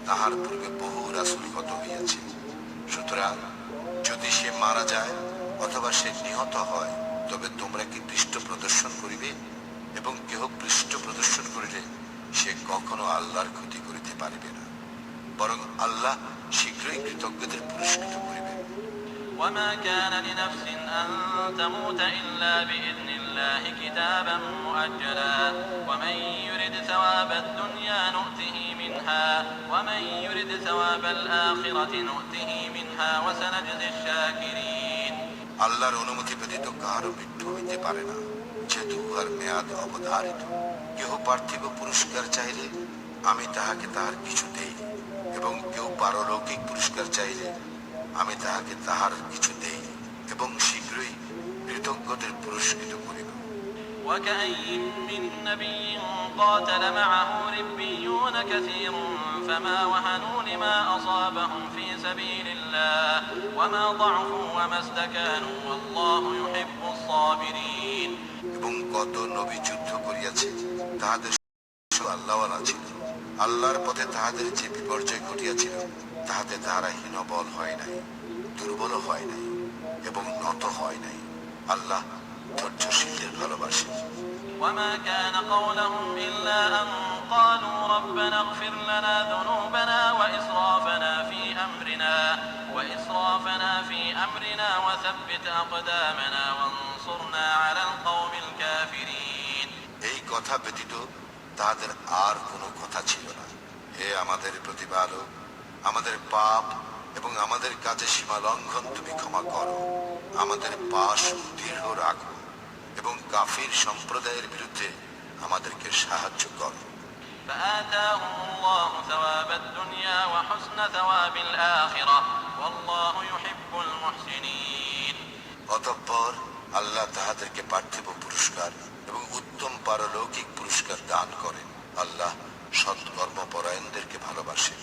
[SPEAKER 1] তাহার পূর্বে বহু রাসূল গত হইয়াছে, সুতরাং যদি সে মারা যায় অথবা সে নিহত হয় তবে তোমরা কি পৃষ্ঠ প্রদর্শন করিবে? এবং কেহ পৃষ্ঠ প্রদর্শন করিলে সে কখনো আল্লাহর ক্ষতি করিতে পারিবে না, বরং আল্লাহ শীঘ্রই কৃতজ্ঞদের পুরস্কৃত করিবেন।
[SPEAKER 2] وما كان لنفس أن تموت إلا بإذن الله كتابا مؤجلا ومن يرد ثواب الدنيا نؤته منها ومن يرد ثواب الآخرة نؤته منها وسنجزي الشاكرين
[SPEAKER 1] আল্লাহর অনুমতি ব্যতীত কাহারও মৃত্যু হইতে পারে না, যেহেতু উহার মেয়াদ অবধারিত। কেহ পার্থিব পুরস্কার চাইলে আমি তাহাকে তাহার কিছু দেই, এবং কেউ পারলৌকিক পুরস্কার চাইলে আমি তাহাকে তাহার কিছু দেই, এবং শীঘ্রই কৃতজ্ঞদের পুরস্কৃত করিব।
[SPEAKER 2] وكأي من نبي قاتل معه ربيون كثير فما وهنوا لما أصابهم في سبيل الله وما ضعفوا وما استكانوا والله يحب الصابرين
[SPEAKER 1] এবং কত নবী যুদ্ধ করিয়াছে, তাহাদের আল্লাহওয়ালা ছিল, আল্লাহর পথে তাহাদের যে বিপর্যয় ঘটিয়াছিল তাহাতে তাহারা হীনবল হয় নাই, দুর্বল হয় নাই এবং নত হয় নাই। আল্লাহ ধৈর্যশীলদের ভালোবাসেন।
[SPEAKER 2] وما كان قولهم إلا أن قالوا ربنا اغفر لنا ذنوبنا وإسرافنا في أمرنا وثبت أقدامنا وانصرنا على القوم الكافرين.
[SPEAKER 1] এই কথা ব্যতীত তাদের আর কোনো কথা ছিল না। হে আমাদের প্রতিপালক, আমাদের পাপ এবং আমাদের কাজে সীমা লঙ্ঘন তুমি ক্ষমা করো, আমাদের পাশ দৃঢ় রাখো এবং কাফির সম্প্রদায়ের বিরুদ্ধে আমাদেরকে সাহায্য করো।
[SPEAKER 2] فآتاهم الله ثواب الدنيا وحسن ثواب الآخرة والله يحب المحسنين.
[SPEAKER 1] অতঃপর আল্লাহ তাহাদেরকে পার্থিব পুরস্কার এবং উত্তম পারলৌকিক পুরস্কার দান করেন। আল্লাহ সৎকর্মপরায়ণদেরকে ভালোবাসেন।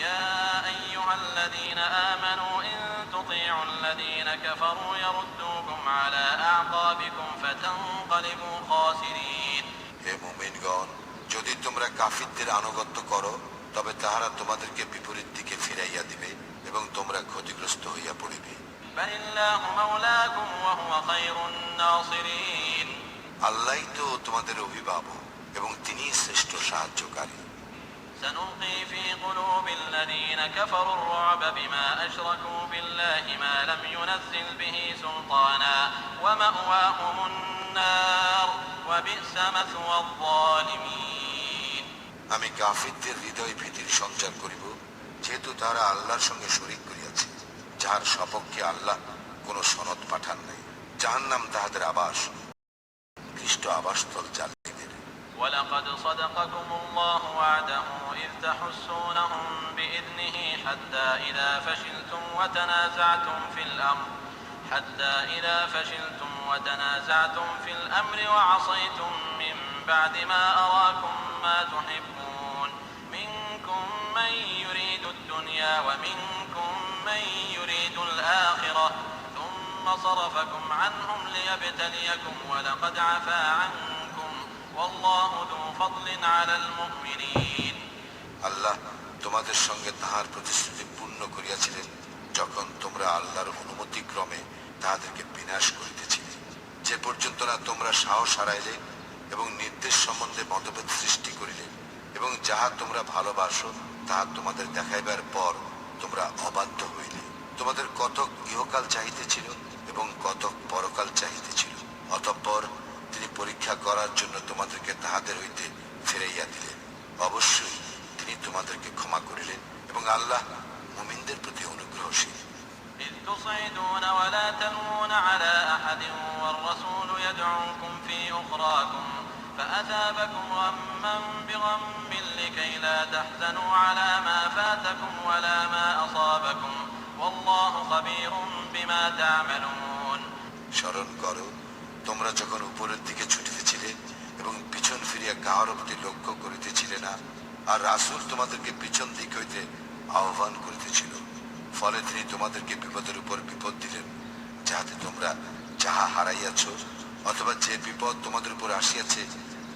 [SPEAKER 2] يا أيها الذين آمنوا إن تطيعوا الذين كفروا يردوكم على أعقابكم فتنقلبوا خاسرين.
[SPEAKER 1] হে মুমিনগণ, যদি তোমরা কাফিরদের আনুগত্য করো তবে তাহারা তোমাদেরকে বিপরীত দিকে ফিরাইয়া দিবে এবং তোমরা ক্ষতিগ্রস্ত হইয়া পড়িবে।
[SPEAKER 2] بل الله مولاكم وهو خير الناصرين.
[SPEAKER 1] আল্লাহই তো তোমাদের অভিভাবক এবং তিনিই শ্রেষ্ঠ সাহায্যকারী।
[SPEAKER 2] سنلقي في قلوب الذين كفروا الرعب بما أشركوا بالله ما لم ينزل به سلطانا ومأواهم النار وبئس مثوى الظالمين.
[SPEAKER 1] আমি কাফিরদের হৃদয় ভীতির সঞ্চার করিব, যেহেতু তারা আল্লাহর সঙ্গে শরীক করিয়াছে, যাহার সপক্ষে আল্লাহ কোনো সনদ পাঠান নাই। জাহান্নাম তাহাদের আবাস, খ্রিস্ট আবাসস্থল জালিমদের।
[SPEAKER 2] ولقد صدقكم الله وعده إذ تحسونهم بإذنه حتى إذا فشلتم وتنازعتم في الأمر وعصيتم من بعد ما أراكم ما تحبون منكم من يريد الدنيا ومنكم من يريد الآخرة ثم صرفكم عنهم ليبتليكم ولقد عفا عنكم والله ذو فضل على المؤمنين.
[SPEAKER 1] আল্লাহ তোমাদের সঙ্গে তাহার প্রতিশ্রুতি পূর্ণ করিয়াছিলেন যখন তোমরা আল্লাহর অনুমতি ক্রমে তাহাদেরকে বিনাশ করিতেছিলে, যে পর্যন্ত না তোমরা সাহস হারাইলে এবং নির্দেশ সম্বন্ধে মতভেদ সৃষ্টি করিলে এবং যাহা তোমরা ভালোবাসো তাহা তোমাদের দেখাইবার পর তোমরা অবাধ্য হইলে। তোমাদের কতক ইহকাল চাহিতেছিল এবং কতক পরকাল চাহিতেছিল। অতঃপর তিনি পরীক্ষা করার জন্য তোমাদেরকে তাহাদের হইতে ফিরাইয়া দিলেন। অবশ্যই তিনি তোমাদেরকে ক্ষমা করিলেন এবং আল্লাহ মুমিনদের প্রতি অনুগ্রহশীল।
[SPEAKER 2] إذ تصعدون ولا تلوون على أحد والرسول يدعوكم في أخراكم فأثابكم غما بغم لكي لا تحزنوا على ما فاتكم ولا ما أصابكم والله خبير بما تعملون.
[SPEAKER 1] স্মরণ করো, তোমরা যখন উপরের দিকে ছুটিতেছিলে এবং পিছন ফিরিয়া কাহার প্রতি লক্ষ্য করিতেছিলে না, আর রাসূল তোমাদেরকে পিছন দিক হইতে আহ্বান করিতেছিল, ফলে তিনি তোমাদেরকে বিপদের উপর বিপদ দিলেন, যাহাতে তোমরা যাহা হারাইয়াছ অথবা যে বিপদ তোমাদের উপর আসিয়াছে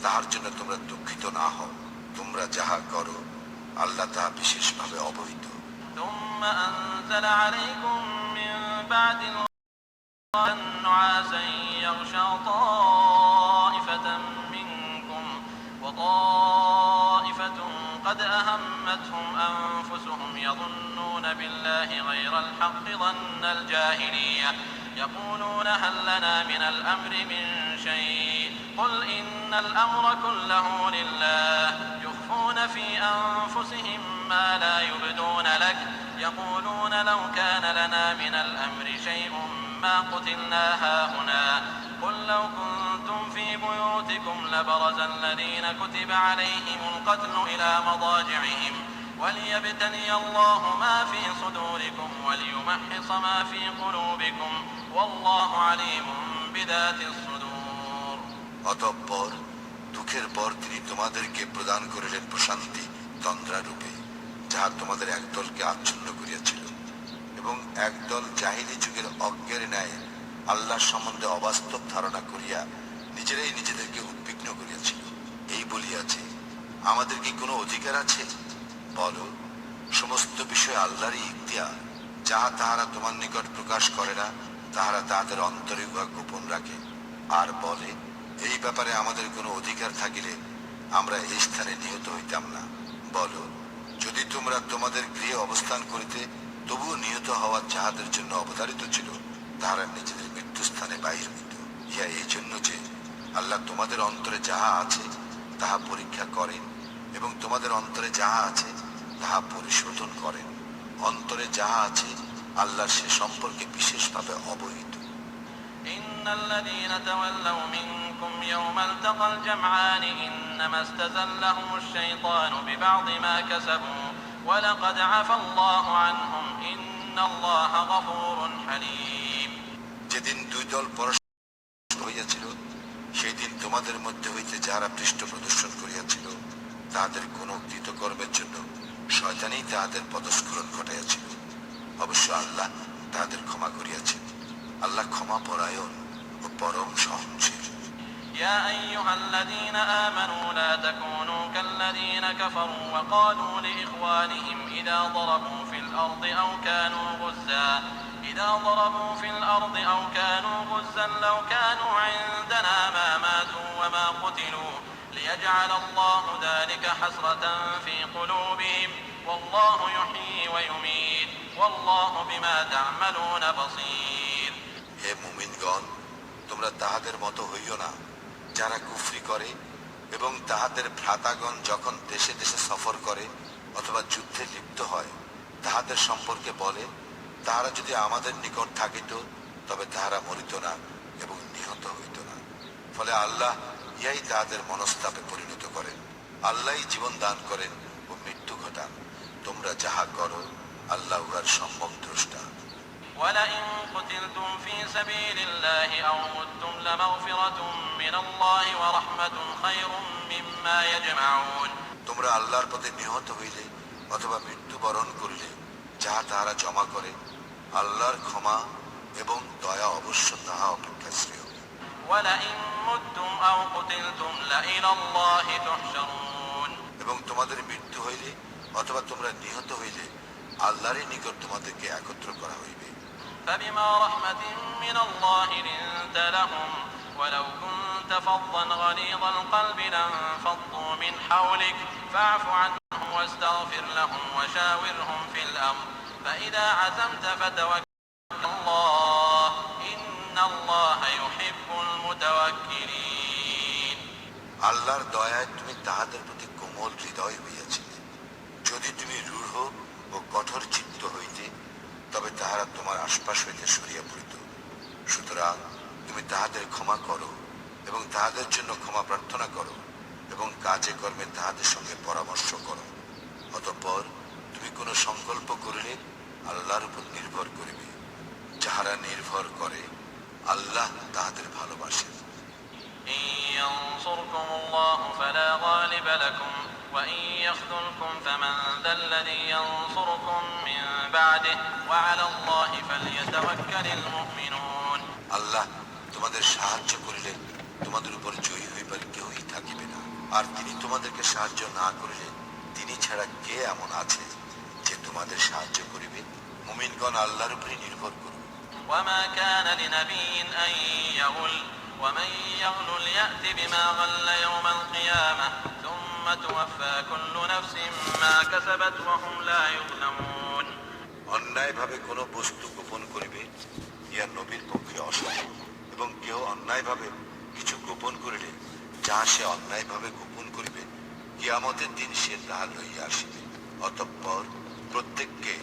[SPEAKER 1] তাহার জন্য তোমরা দুঃখিত না হও। তোমরা যাহা করো আল্লাহ তাহা বিশেষভাবে অবহিত।
[SPEAKER 2] ثم أنزل عليكم من بعد نعاسا يغشى طائفة منكم وطائفة قد أهمتهم أنفسهم يظنون بالله غير الحق ظن الجاهلية يقولون هل لنا من الأمر من شيء قل إن الأمر كله لله يخفون في أنفسهم ما لا يبدون لك يقولون لو كان لنا من الأمر شيء ما قتلنا هاهنا قل لو كنتم في بيوتكم لبرز الذين كتب عليهم القتل إلى مضاجعهم وليبتلي الله ما في صدوركم وليمحص ما في قلوبكم والله عليم بذات الصدور.
[SPEAKER 1] অতঃপর দুঃখের পর তিনি তোমাদেরকে প্রদান করিলেন প্রশান্তি তন্দ্রা রূপে, যাহা তোমাদের একদলকে আচ্ছন্ন করিয়াছিল এবং একদল জাহিলি যুগের অজ্ঞের ন্যায় আল্লাহ সম্বন্ধে অবাস্তব ধারণা করিয়া নিজেরাই নিজেদেরকে উদ্বিগ্ন করিয়াছিল। এই বলিয়াছে, আমাদের কি কোনো অধিকার আছে? বলো, সমস্ত বিষয় আল্লাহরই ইখতিয়ার। যাহা তাহারা তোমার নিকট প্রকাশ করে না তাহারা তাহাদের অন্তরে উহা গোপন রাখে আর বলে, এই ব্যাপারে আমাদের কোনো অধিকার থাকিলে আমরা এই স্থানে নিহত হইতাম না। বলো, যদি তোমরা তোমাদের গৃহে অবস্থান করিতে তবুও নিহত হওয়া যাহাদের জন্য অবধারিত ছিল, তাহারা নিজেদের মৃত্যুস্থানে বাহির হইত। ইহা এই জন্য যে আল্লাহ তোমাদের অন্তরে যাহা আছে তাহা পরীক্ষা করেন এবং তোমাদের অন্তরে যাহা আছে তাহা পরিশোধন করেন। অন্তরে যাহা আছে আল্লাহ সে সম্পর্কে বিশেষভাবে অবহিত।
[SPEAKER 2] إن الذين تولوا منكم يوم التقى الجمعان إنما استزلهم الشيطان ببعض ما كسبوا ولقد عفا الله عنهم إن الله غفور حليم।
[SPEAKER 1] যেদিন দুই দল পরস্পর হইয়াছিল, সেই দিন তোমাদের মধ্যে হইতে যাহারা পৃষ্ঠ প্রদর্শন করিয়াছিল, তাহাদের কোন কৃতকর্মের জন্য শয়তানই তাহাদের পদস্খলন ঘটাইয়াছিল। অবশ্য আল্লাহ তাহাদের ক্ষমা করিয়াছেন। আল্লাহ ক্ষমা পরায়ণ ও পরম সহনশীল।
[SPEAKER 2] يا أيها الذين آمنوا لا تكونوا كالذين كفروا وقالوا لإخوانهم إذا ضربوا في الأرض أو كانوا غزا لو كانوا عندنا ما ماتوا وما قتلوا ليجعل الله ذلك حسرة في قلوبهم والله يحيي ويميت والله بما تعملون بصير।
[SPEAKER 1] হে মুমিনগণ, তোমরা তাহাদের মতো হইও না যারা কুফরি করে এবং তাহাদের ভ্রাতাগণ যখন দেশে দেশে সফর করে অথবা যুদ্ধে লিপ্ত হয় তাহাদের সম্পর্কে বলে, তাহারা যদি আমাদের নিকট থাকিত তবে তাহারা মরিত না এবং নিহত হইত না। ফলে আল্লাহ ইহাই তাহাদের মনস্তাপে পরিণত করেন। আল্লাহই জীবন দান করেন ও মৃত্যু ঘটান। তোমরা যাহা করো আল্লাহ উহার সম্যক দ্রষ্টা।
[SPEAKER 2] ولئن قتلتم في سبيل الله أو متم لمغفرة من الله ورحمة خير مما يجمعون।
[SPEAKER 1] তোমরা আল্লাহর পথে নিহত হইলে অথবা মৃত্যুবরণ করিলে যাহা তাহারা জমা করে, আল্লাহর ক্ষমা এবং দয়া অবশ্য তাহা অপেক্ষা শ্রেয়।
[SPEAKER 2] ولئن متم أو قتلتم لإلى الله تحشرون।
[SPEAKER 1] এবং তোমাদের মৃত্যু হইলে অথবা তোমরা নিহত হইলে আল্লাহরই নিকট তোমাদেরকে একত্র করা হইবে।
[SPEAKER 2] فبما رحمة من الله لنت لهم ولو كنت فظا غليظ القلب لانفضوا من حولك فاعف عنهم واستغفر لهم وشاورهم في الأمر فإذا عزمت فتوكل على الله إن الله يحب المتوكلين।
[SPEAKER 1] আল্লাহর দয়ায় তুমি তাহাদের প্রতি কোমল হৃদয় হইয়াছিলে। যদি তুমি রূঢ় ও কঠোর চিত্ত হইতে তবে তাহারা তোমার আশপাশ হইতে সরিয়া পড়িত। সুতরাং তুমি তাহাদের ক্ষমা করো এবং তাহাদের জন্য ক্ষমা প্রার্থনা করো এবং কাজে কর্মে তাহাদের সঙ্গে পরামর্শ করো। অতঃপর তুমি কোনো সংকল্প করিলে আল্লাহর উপর নির্ভর করিবে। যাহারা নির্ভর করে আল্লাহ তাহাদের ভালোবাসেন।
[SPEAKER 2] إن ينصركم الله فلا غالب لكم وإن يخذلكم فمن ذا الذي ينصركم من بعده وعلى الله فليتوكل المؤمنون।
[SPEAKER 1] আল্লাহ তোমাদের সাহায্য করিলে তোমাদের উপর জয়ী হইবার কেউই থাকিবে না, আর তিনি তোমাদেরকে সাহায্য না করিলে তিনি ছাড়া কে এমন আছে যে তোমাদের সাহায্য করিবে? মুমিনগণ আল্লাহর উপরই নির্ভর করুন।
[SPEAKER 2] وما كان لنبي أن يغل ومن يغل يأت بما غل يوم القيامة ثم توفى كل نفس ما كسبت وهم لا يظلمون।
[SPEAKER 1] অন্যায়ভাবে কোনো বস্তু গোপন করিবে ইয়া নবীর পক্ষে অসম্ভব, এবং কেউ অন্যায়ভাবে কিছু গোপন করিলে যাহা সে অন্যায়ভাবে গোপন করিবে কিয়ামতের দিন সে তাহা লইয়া আসিবে। অতঃপর প্রত্যেককে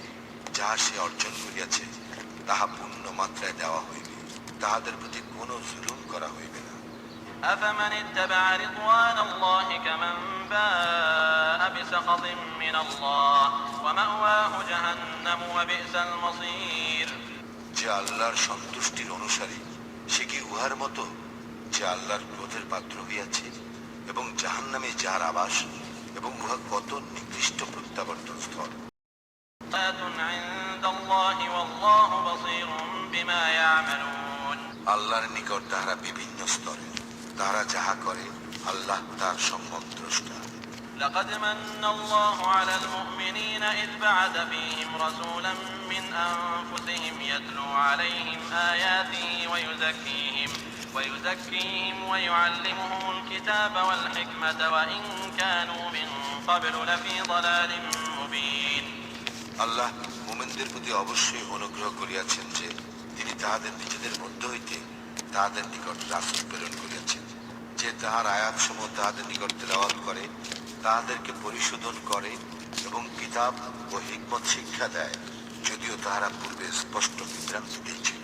[SPEAKER 1] যাহা সে অর্জন করিয়াছে তাহা পূর্ণ মাত্রায় দেওয়া হইবে, তাহাদের প্রতি কোনো জুলুম করা হইবে না।
[SPEAKER 2] أفمن اتبع رضوان الله كمن باء بسخط من الله ومأواه جهنم وبئس المصير।
[SPEAKER 1] যে আল্লাহর সন্তুষ্টির অনুসারী সে কি উহার মতো যে আল্লাহর ক্রোধের পাত্র হইয়াছে, এবং জাহান্নামে যার আবাস, এবং উহা কত নিকৃষ্ট প্রত্যাবর্তন স্থল।
[SPEAKER 2] عند الله والله بصير بما يعملون।
[SPEAKER 1] আল্লাহর নিকট তাহারা বিভিন্ন স্তরে, তাহারা যাহা করে আল্লাহ তার সম্যক দ্রষ্টা।
[SPEAKER 2] لقد من الله على المؤمنين إذ بعث فيهم رسولا من أنفسهم يتلو عليهم آياته ويزكيهم ويعلمهم الكتاب والحكمة وإن كانوا من قبل لفي ضلال مبين
[SPEAKER 1] আল্লাহ মুমিনদের প্রতি অবশ্যই অনুগ্রহ করিয়াছেন যে তিনি তাহাদের নিজেদের মধ্য হইতে তাহাদের নিকট রাসূল প্রেরণ করিয়াছেন, যে তাহার আয়াতসমূহ তাহাদের নিকট তেলাওয়াত করে, তাহাদেরকে পরিশোধন করে এবং কিতাব ও হিকমত শিক্ষা দেয়, যদিও তাহারা পূর্বে স্পষ্ট বিভ্রান্তিতেই ছিল।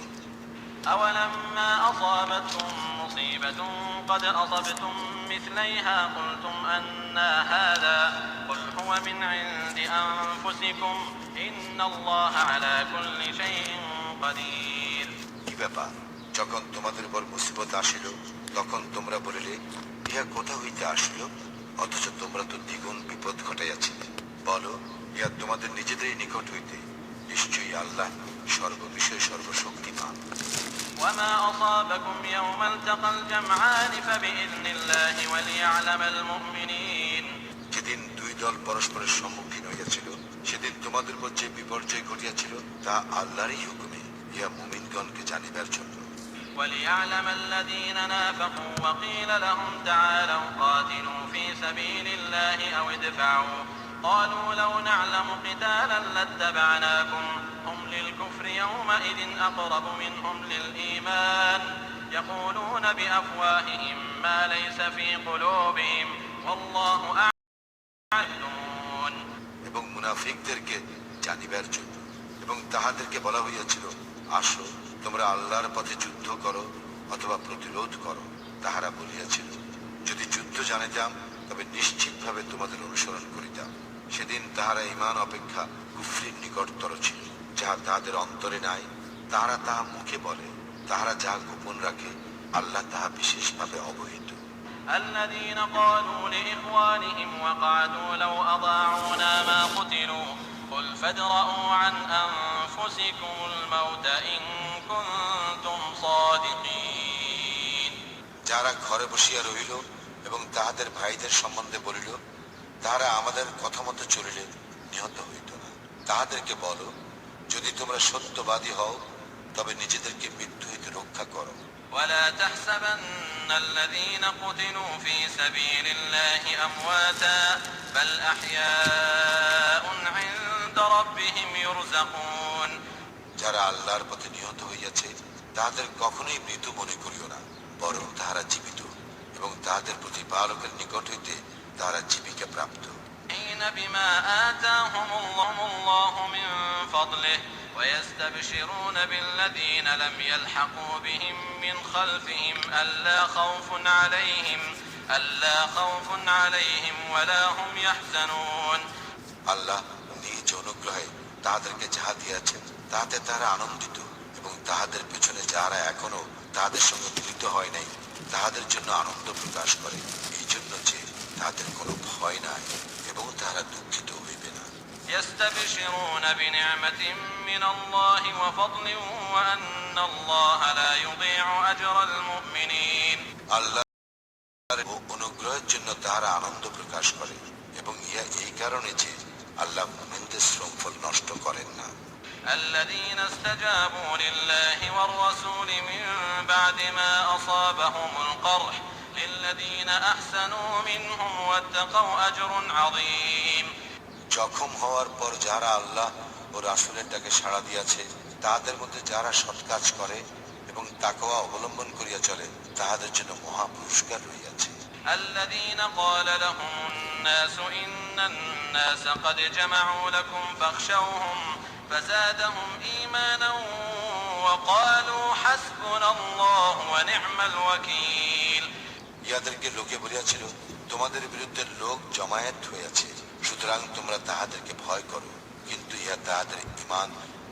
[SPEAKER 2] أولما أصابتكم مصيبة قد أصبتم مثليها قلتم أنى هذا قل هو من عند أنفسكم إن الله على كل شيء قدير।
[SPEAKER 1] কি ব্যাপার, যখন তোমাদের উপর মুসিবত আসিল তখন তোমরা বলিলে ইহা কোথা হইতে আসিল, অথচ তোমরা তো দ্বিগুণ বিপদ ঘটাইয়াছিলে। বলো, ইহা তোমাদের নিজেদেরই নিকট হইতে, নিশ্চয়ই আল্লাহ সর্ববিষয়ে সর্বশক্তিমান।
[SPEAKER 2] وما أصابكم يوم التقى الجمعان فبإذن الله وليعلم المؤمنين।
[SPEAKER 1] যেদিন দুই দল পরস্পরের সম্মুখীন হইয়াছিল, সেদিন তোমাদের উপর যে বিপর্যয় ঘটিয়াছিল তা আল্লাহরই হুকুমে, ইহা মুমিনগণকে জানিবার জন্য।
[SPEAKER 2] وليعلم الذين نافقوا وقيل لهم تعالوا قاتلوا في سبيل الله أو ادفعوا قالوا لو نعلم قتالا لاتبعناكم هم للكفر يومئذ أقرب منهم للإيمان يقولون بأفواههم ما ليس في قلوبهم والله أعلم।
[SPEAKER 1] এবং মুনাফিকদেরকে জানিবার জন্য, এবং তাহাদেরকে বলা হইয়াছিল, আসো তোমরা আল্লাহর পথে যুদ্ধ করো অথবা প্রতিরোধ করো। তাহারা বলিয়াছিল, যদি যুদ্ধ জানিতাম তবে নিশ্চিতভাবে তোমাদের অনুসরণ করিতাম। সেদিন তাহারা ঈমান অপেক্ষা কুফরির নিকটতর ছিল, যাহা তাহাদের অন্তরে নাই, তাহারা তাহা মুখে বলে। তাহারা যাহা গোপন রাখে আল্লাহ তাহা বিশেষভাবে অবহিত।
[SPEAKER 2] الذين قالوا لإخوانهم وقعدوا لو أطاعونا ما قتلوا قل فادرءوا عن أنفسكم الموت إن كنتم صادقين।
[SPEAKER 1] যারা ঘরে বসিয়া রহিল এবং তাহাদের ভাইদের সম্বন্ধে বলিল, তাহারা আমাদের কথা মতো চলিলে নিহত হইত না। তাহাদেরকে বলো, যদি তোমরা সত্যবাদী হও তবে নিজেদেরকে মৃত্যু হইতে রক্ষা করো।
[SPEAKER 2] ولا تحسبن الذين قتلوا في سبيل الله أمواتا بل أحياء عند ربهم يرزقون।
[SPEAKER 1] যারা আল্লাহর পথে নিহত হইয়াছে তাহাদের কখনোই মৃত মনে করিও না, বরং তাহারা জীবিত এবং তাহাদের প্রতিপালকের নিকট হইতে তাহারা জীবিকা প্রাপ্ত।
[SPEAKER 2] حين بما آتاهم الله من فضله ويستبشرون بالذين لم يلحقوا بهم من خلفهم ألا خوف عليهم ولا هم يحزنون।
[SPEAKER 1] আল্লাহ নিজ অনুগ্রহে তাহাদেরকে যাহা দিয়াছেন তাহাতে তাহারা আনন্দিত, এবং তাহাদের পেছনে যাহারা এখনো তাহাদের সঙ্গে মিলিত হয় নাই তাহাদের জন্য আনন্দ প্রকাশ করে, এই জন্য যে তাহাদের কোনো ভয় নাই এবং তাহারা দুঃখিত হইবে না।
[SPEAKER 2] يستبشرون بنعمة من الله وفضل وأن الله لا يضيع أجر المؤمنين।
[SPEAKER 1] আল্লাহর অনুগ্রহের জন্য তাহারা আনন্দ প্রকাশ করে, এবং ইহা এই কারণে যে আল্লাহ মুমিনদের শ্রমফল নষ্ট করেন না।
[SPEAKER 2] الذين استجابوا لله والرسول من بعد ما أصابهم القرح للذين أحسنوا منهم واتقوا أجر عظيم।
[SPEAKER 1] জখম হওয়ার পর যারা আল্লাহ ও রাসূলের ডাকে সাড়া দিয়াছে, তাহাদের মধ্যে যারা সৎ কাজ করে এবং তাকওয়া অবলম্বন করিয়া চলে, তাহাদের জন্য মহা পুরস্কার রহিয়াছে।
[SPEAKER 2] الذين قال لهم الناس إن الناس قد جمعوا لكم فاخشوهم فزادهم إيمانا وقالوا حسبنا الله ونعم الوكيل।
[SPEAKER 1] ইয়াদেরকে লোকে বলিয়াছিল, তোমাদের বিরুদ্ধে লোক জমায়েত হইয়াছে, সুতরাং তোমরা তাহাদেরকে ভয় করো। কিন্তু ইহা তাহাদের ঈমান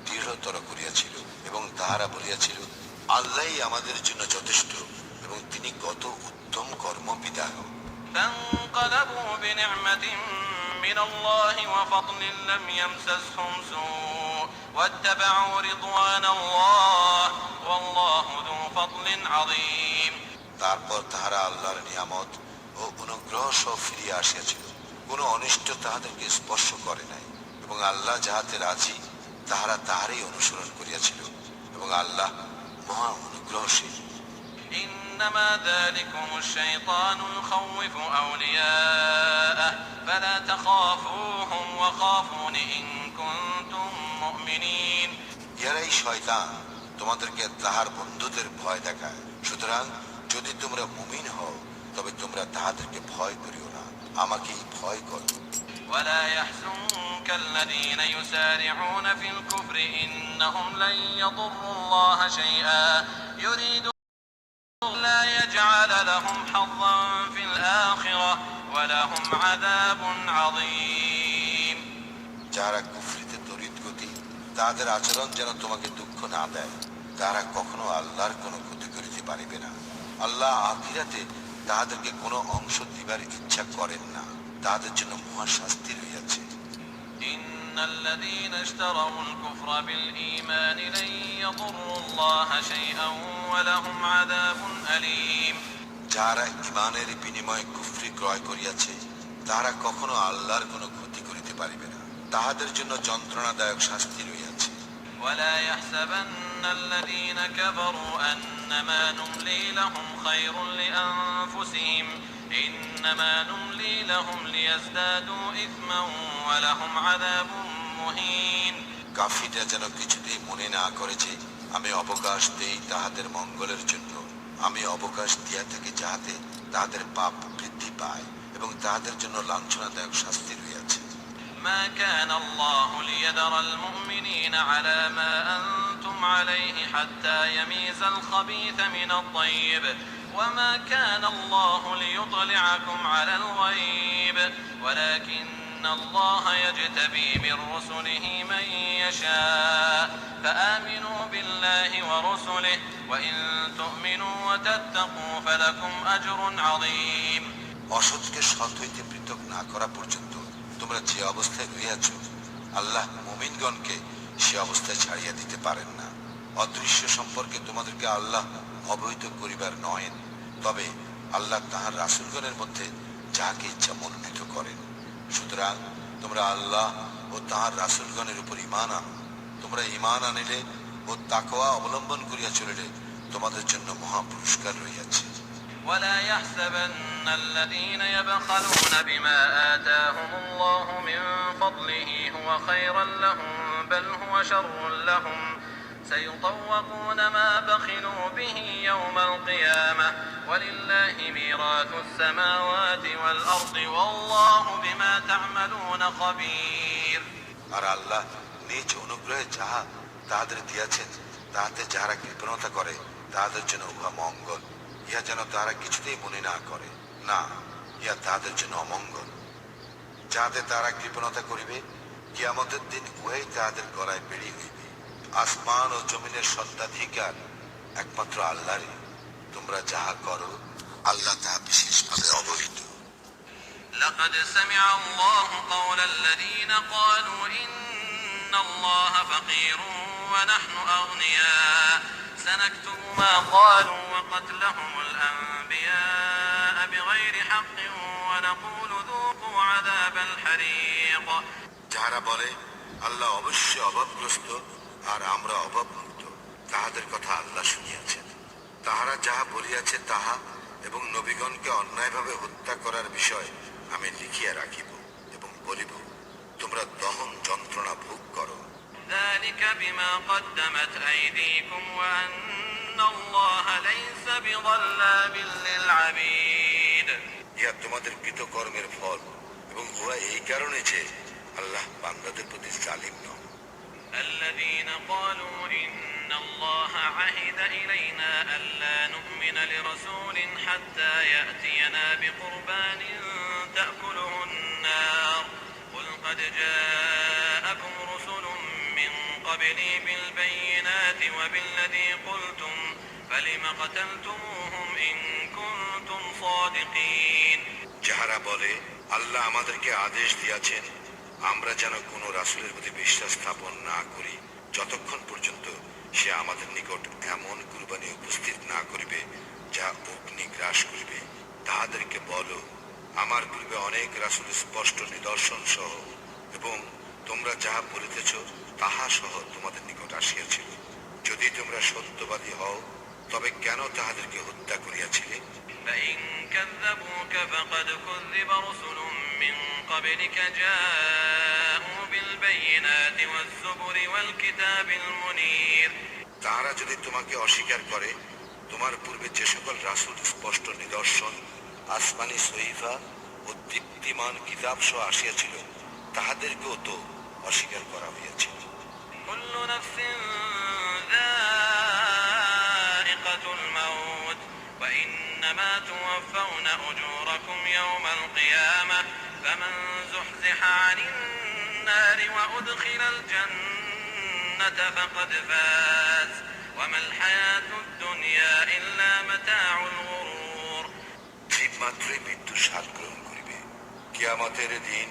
[SPEAKER 1] দৃঢ়তর করিয়াছিল, এবং তাহারা বলিয়াছিল, আল্লাহই আমাদের জন্য যথেষ্ট, এবং তিনি কত উত্তম কর্মবিধায়ক।
[SPEAKER 2] فانقلبوا بنعمة من الله وفضل لم يمسسهم سوء واتبعوا رضوان الله والله ذو فضل عظيم।
[SPEAKER 1] তারপর তাহারা আল্লাহর নিয়ামত ও অনুগ্রহ সহ ফিরিয়া আসিয়াছিল, কোনো অনিষ্ট তাহাদেরকে স্পর্শ করে নাই, এবং আল্লাহ যাহাতে রাজি তাহারা তাহারই অনুসরণ করিয়াছিল, এবং আল্লাহ মহা অনুগ্রহশীল।
[SPEAKER 2] إنما ذلكم الشيطان يخوف أولياءه فلا تخافوهم وخافون إن كنتم مؤمنين
[SPEAKER 1] এরাই শয়তান তোমাদেরকে তাহার বন্ধুদের ভয় দেখায়। সুতরাং যদি তোমরা মুমিন হও তবে তোমরা তাহাদেরকে ভয় করিও না, আমাকেই ভয় করো।
[SPEAKER 2] ولا يحزنك الذين يسارعون في الكفر إنهم لن يضروا الله شيئا يريد لا يجعل لهم حظا في الآخرة ولهم عذاب عظيم
[SPEAKER 1] যারা কুফরিতে তড়িৎ গতি, তাদের আচরণ যেন তোমাকে দুঃখ না দেয়। তারা কখনো আল্লাহর কোনো ক্ষতি করিতে পারিবে না। আল্লাহ আখিরাতে তাহাদেরকে কোনো অংশ দিবার ইচ্ছা করেন না, তাদের জন্য মহা শাস্তি রইয়াছে।
[SPEAKER 2] إن الذين اشتروا الكفر بالإيمان لن يضروا الله شيئا ولهم عذاب أليم
[SPEAKER 1] যারা ঈমানের বিনিময়ে কুফরি ক্রয় করিয়াছে তারা কখনো আল্লাহর কোনো ক্ষতি করিতে পারিবে না, তাহাদের জন্য যন্ত্রণাদায়ক শাস্তি রইয়াছে।
[SPEAKER 2] ولا يحسبن الذين كفروا أنما نملي لهم خير لأنفسهم إنما نملي لهم ليزدادوا إثما ولهم عذاب مهين
[SPEAKER 1] কাফিররা যেন কিছুতেই মনে না করে যে আমি অবকাশ দেই তাহাদের মঙ্গলের জন্য, আমি অবকাশ দিয়া থাকি যাহাতে তাহাদের পাপ বৃদ্ধি পায় এবং তাহাদের জন্য লাঞ্ছনাদায়ক শাস্তি রইয়াছে।
[SPEAKER 2] ما كان الله ليذر المؤمنين على ما أنتم عليه حتى يميز الخبيث من الطيب وما كان الله ليطلعكم على الغيب ولكن الله يجتبي من رسله من يشاء فآمنوا بالله ورسله وإن تؤمنوا وتتقوا فلكم أجر عظيم
[SPEAKER 1] অসৎকে সৎ হইতে পৃথক না করা পর্যন্ত তোমরা যে অবস্থায় রইয়াছ আল্লাহ মুমিনগণকে সে অবস্থায় ছাড়িয়া দিতে পারেন না। অদৃশ্য সম্পর্কে তোমাদেরকে আল্লাহ অবহিত করিবার নয়েন, তবে আল্লাহ তাহার রাসূলগণের মধ্যে যাহাকে ইচ্ছা মনোনীত করেন। সুতরাং তোমরা আল্লাহ ও তাহার রাসূলগণের উপর ঈমান আনো। তোমরা ঈমান আনিলে ও তাকওয়া অবলম্বন করিয়া চলিলে তোমাদের জন্য মহা পুরস্কার রইয়াছে।
[SPEAKER 2] ولا يحسبن الذين يبخلون بما آتاهم الله من فضله هو خيرا لهم بل هو شر لهم سيطوقون ما بخلوا به يوم القيامة ولله ميراث السماوات والأرض والله بما تعملون خبير
[SPEAKER 1] আর আল্লাহ নিজ অনুগ্রহে যাহা তাহাদের দিয়াছেন তাহাতে যাহারা কৃপণতা করে তাহাদের জন্য উহা মঙ্গল, ইহা যেন তাহারা কিছুতেই মনে না করে, না ইহা তাহাদের জন্য অমঙ্গল। যাহাতে তাহারা কৃপণতা করিবে কিয়ামতের দিন উহাই তাহাদের গলায় বেড়ি হইবে। আসমান ও জমিনের সত্ত্বাধিকার একমাত্র আল্লাহরই। তোমরা যাহা করো আল্লাহ তাহা বিশেষভাবে অবহিত।
[SPEAKER 2] لقد سمع الله قول الذين قالوا إن الله فقير ونحن أغنياء سنكتب ما قالوا وقتلهم الأنبياء بغير حق ونقول ذوقوا عذاب الحريق
[SPEAKER 1] যাহারা বলে আল্লাহ অবশ্যই অভাবগ্রস্ত আর আমরা অভাবমুক্ত, তাহাদের কথা আল্লাহ শুনিয়াছেন। তাহারা যাহা বলিয়াছে তাহা এবং নবীগণকে অন্যায়ভাবে হত্যা করার বিষয় আমি লিখিয়া রাখিব এবং বলিব তোমরা দহন যন্ত্রণা ভোগ করো।
[SPEAKER 2] ذلك بما قدمت أيديكم وأن الله ليس بظلام للعبيد
[SPEAKER 1] ইহা তোমাদের কৃতকর্মের ফল এবং উহা এই কারণে যে আল্লাহ বান্দাদের প্রতি জালিম নন।
[SPEAKER 2] الذين قالوا إن الله عهد إلينا ألا نؤمن لرسول حتى يأتينا بقربان تأكله النار قل قد جاءكم رسل من قبلي بالبينات وبالذي قلتم فلم قتلتموهم إن كنتم صادقين
[SPEAKER 1] যাহারা বলে আল্লাহ আমাদেরকে আদেশ দিয়াছেন আমরা যেন কোনো রাসূলের প্রতি বিশ্বাস স্থাপন না করি যতক্ষণ পর্যন্ত সে আমাদের নিকট এমন কুরবানি উপস্থিত না করিবে যা অগ্নি গ্রাস করিবে। তাহাদেরকে বলো আমার পূর্বে অনেক রাসূল স্পষ্ট নিদর্শন সহ এবং তোমরা যাহা বলিতেছ তাহা সহ তোমাদের নিকট আসিয়াছিল। যদি তোমরা সত্যবাদী হও তবে কেন তাহাদেরকে হত্যা করিয়াছিলে?
[SPEAKER 2] فإن كذبوك فقد كذب رسل من قبلك جاءوا بالبينات والزبر والكتاب المنير
[SPEAKER 1] তাহারা যদি তোমাকে অস্বীকার করে, তোমার পূর্বে যে সকল রাসূল স্পষ্ট নিদর্শন, আসমানি সহিফা ও দীপ্তিমান কিতাব সহ আসিয়াছিল, তাহাদেরকেও তো অস্বীকার করা হইয়াছিল।
[SPEAKER 2] كل نفس ذائقة الموت وإنما توفون أجوركم يوم القيامة فمن زحزح عن النار وأدخل الجنة فقد فاز وما الحياة الدنيا إلا متاع الغرور
[SPEAKER 1] জীব মাত্রই মৃত্যু স্বাদ গ্রহণ করিবে। কিয়ামতের দিন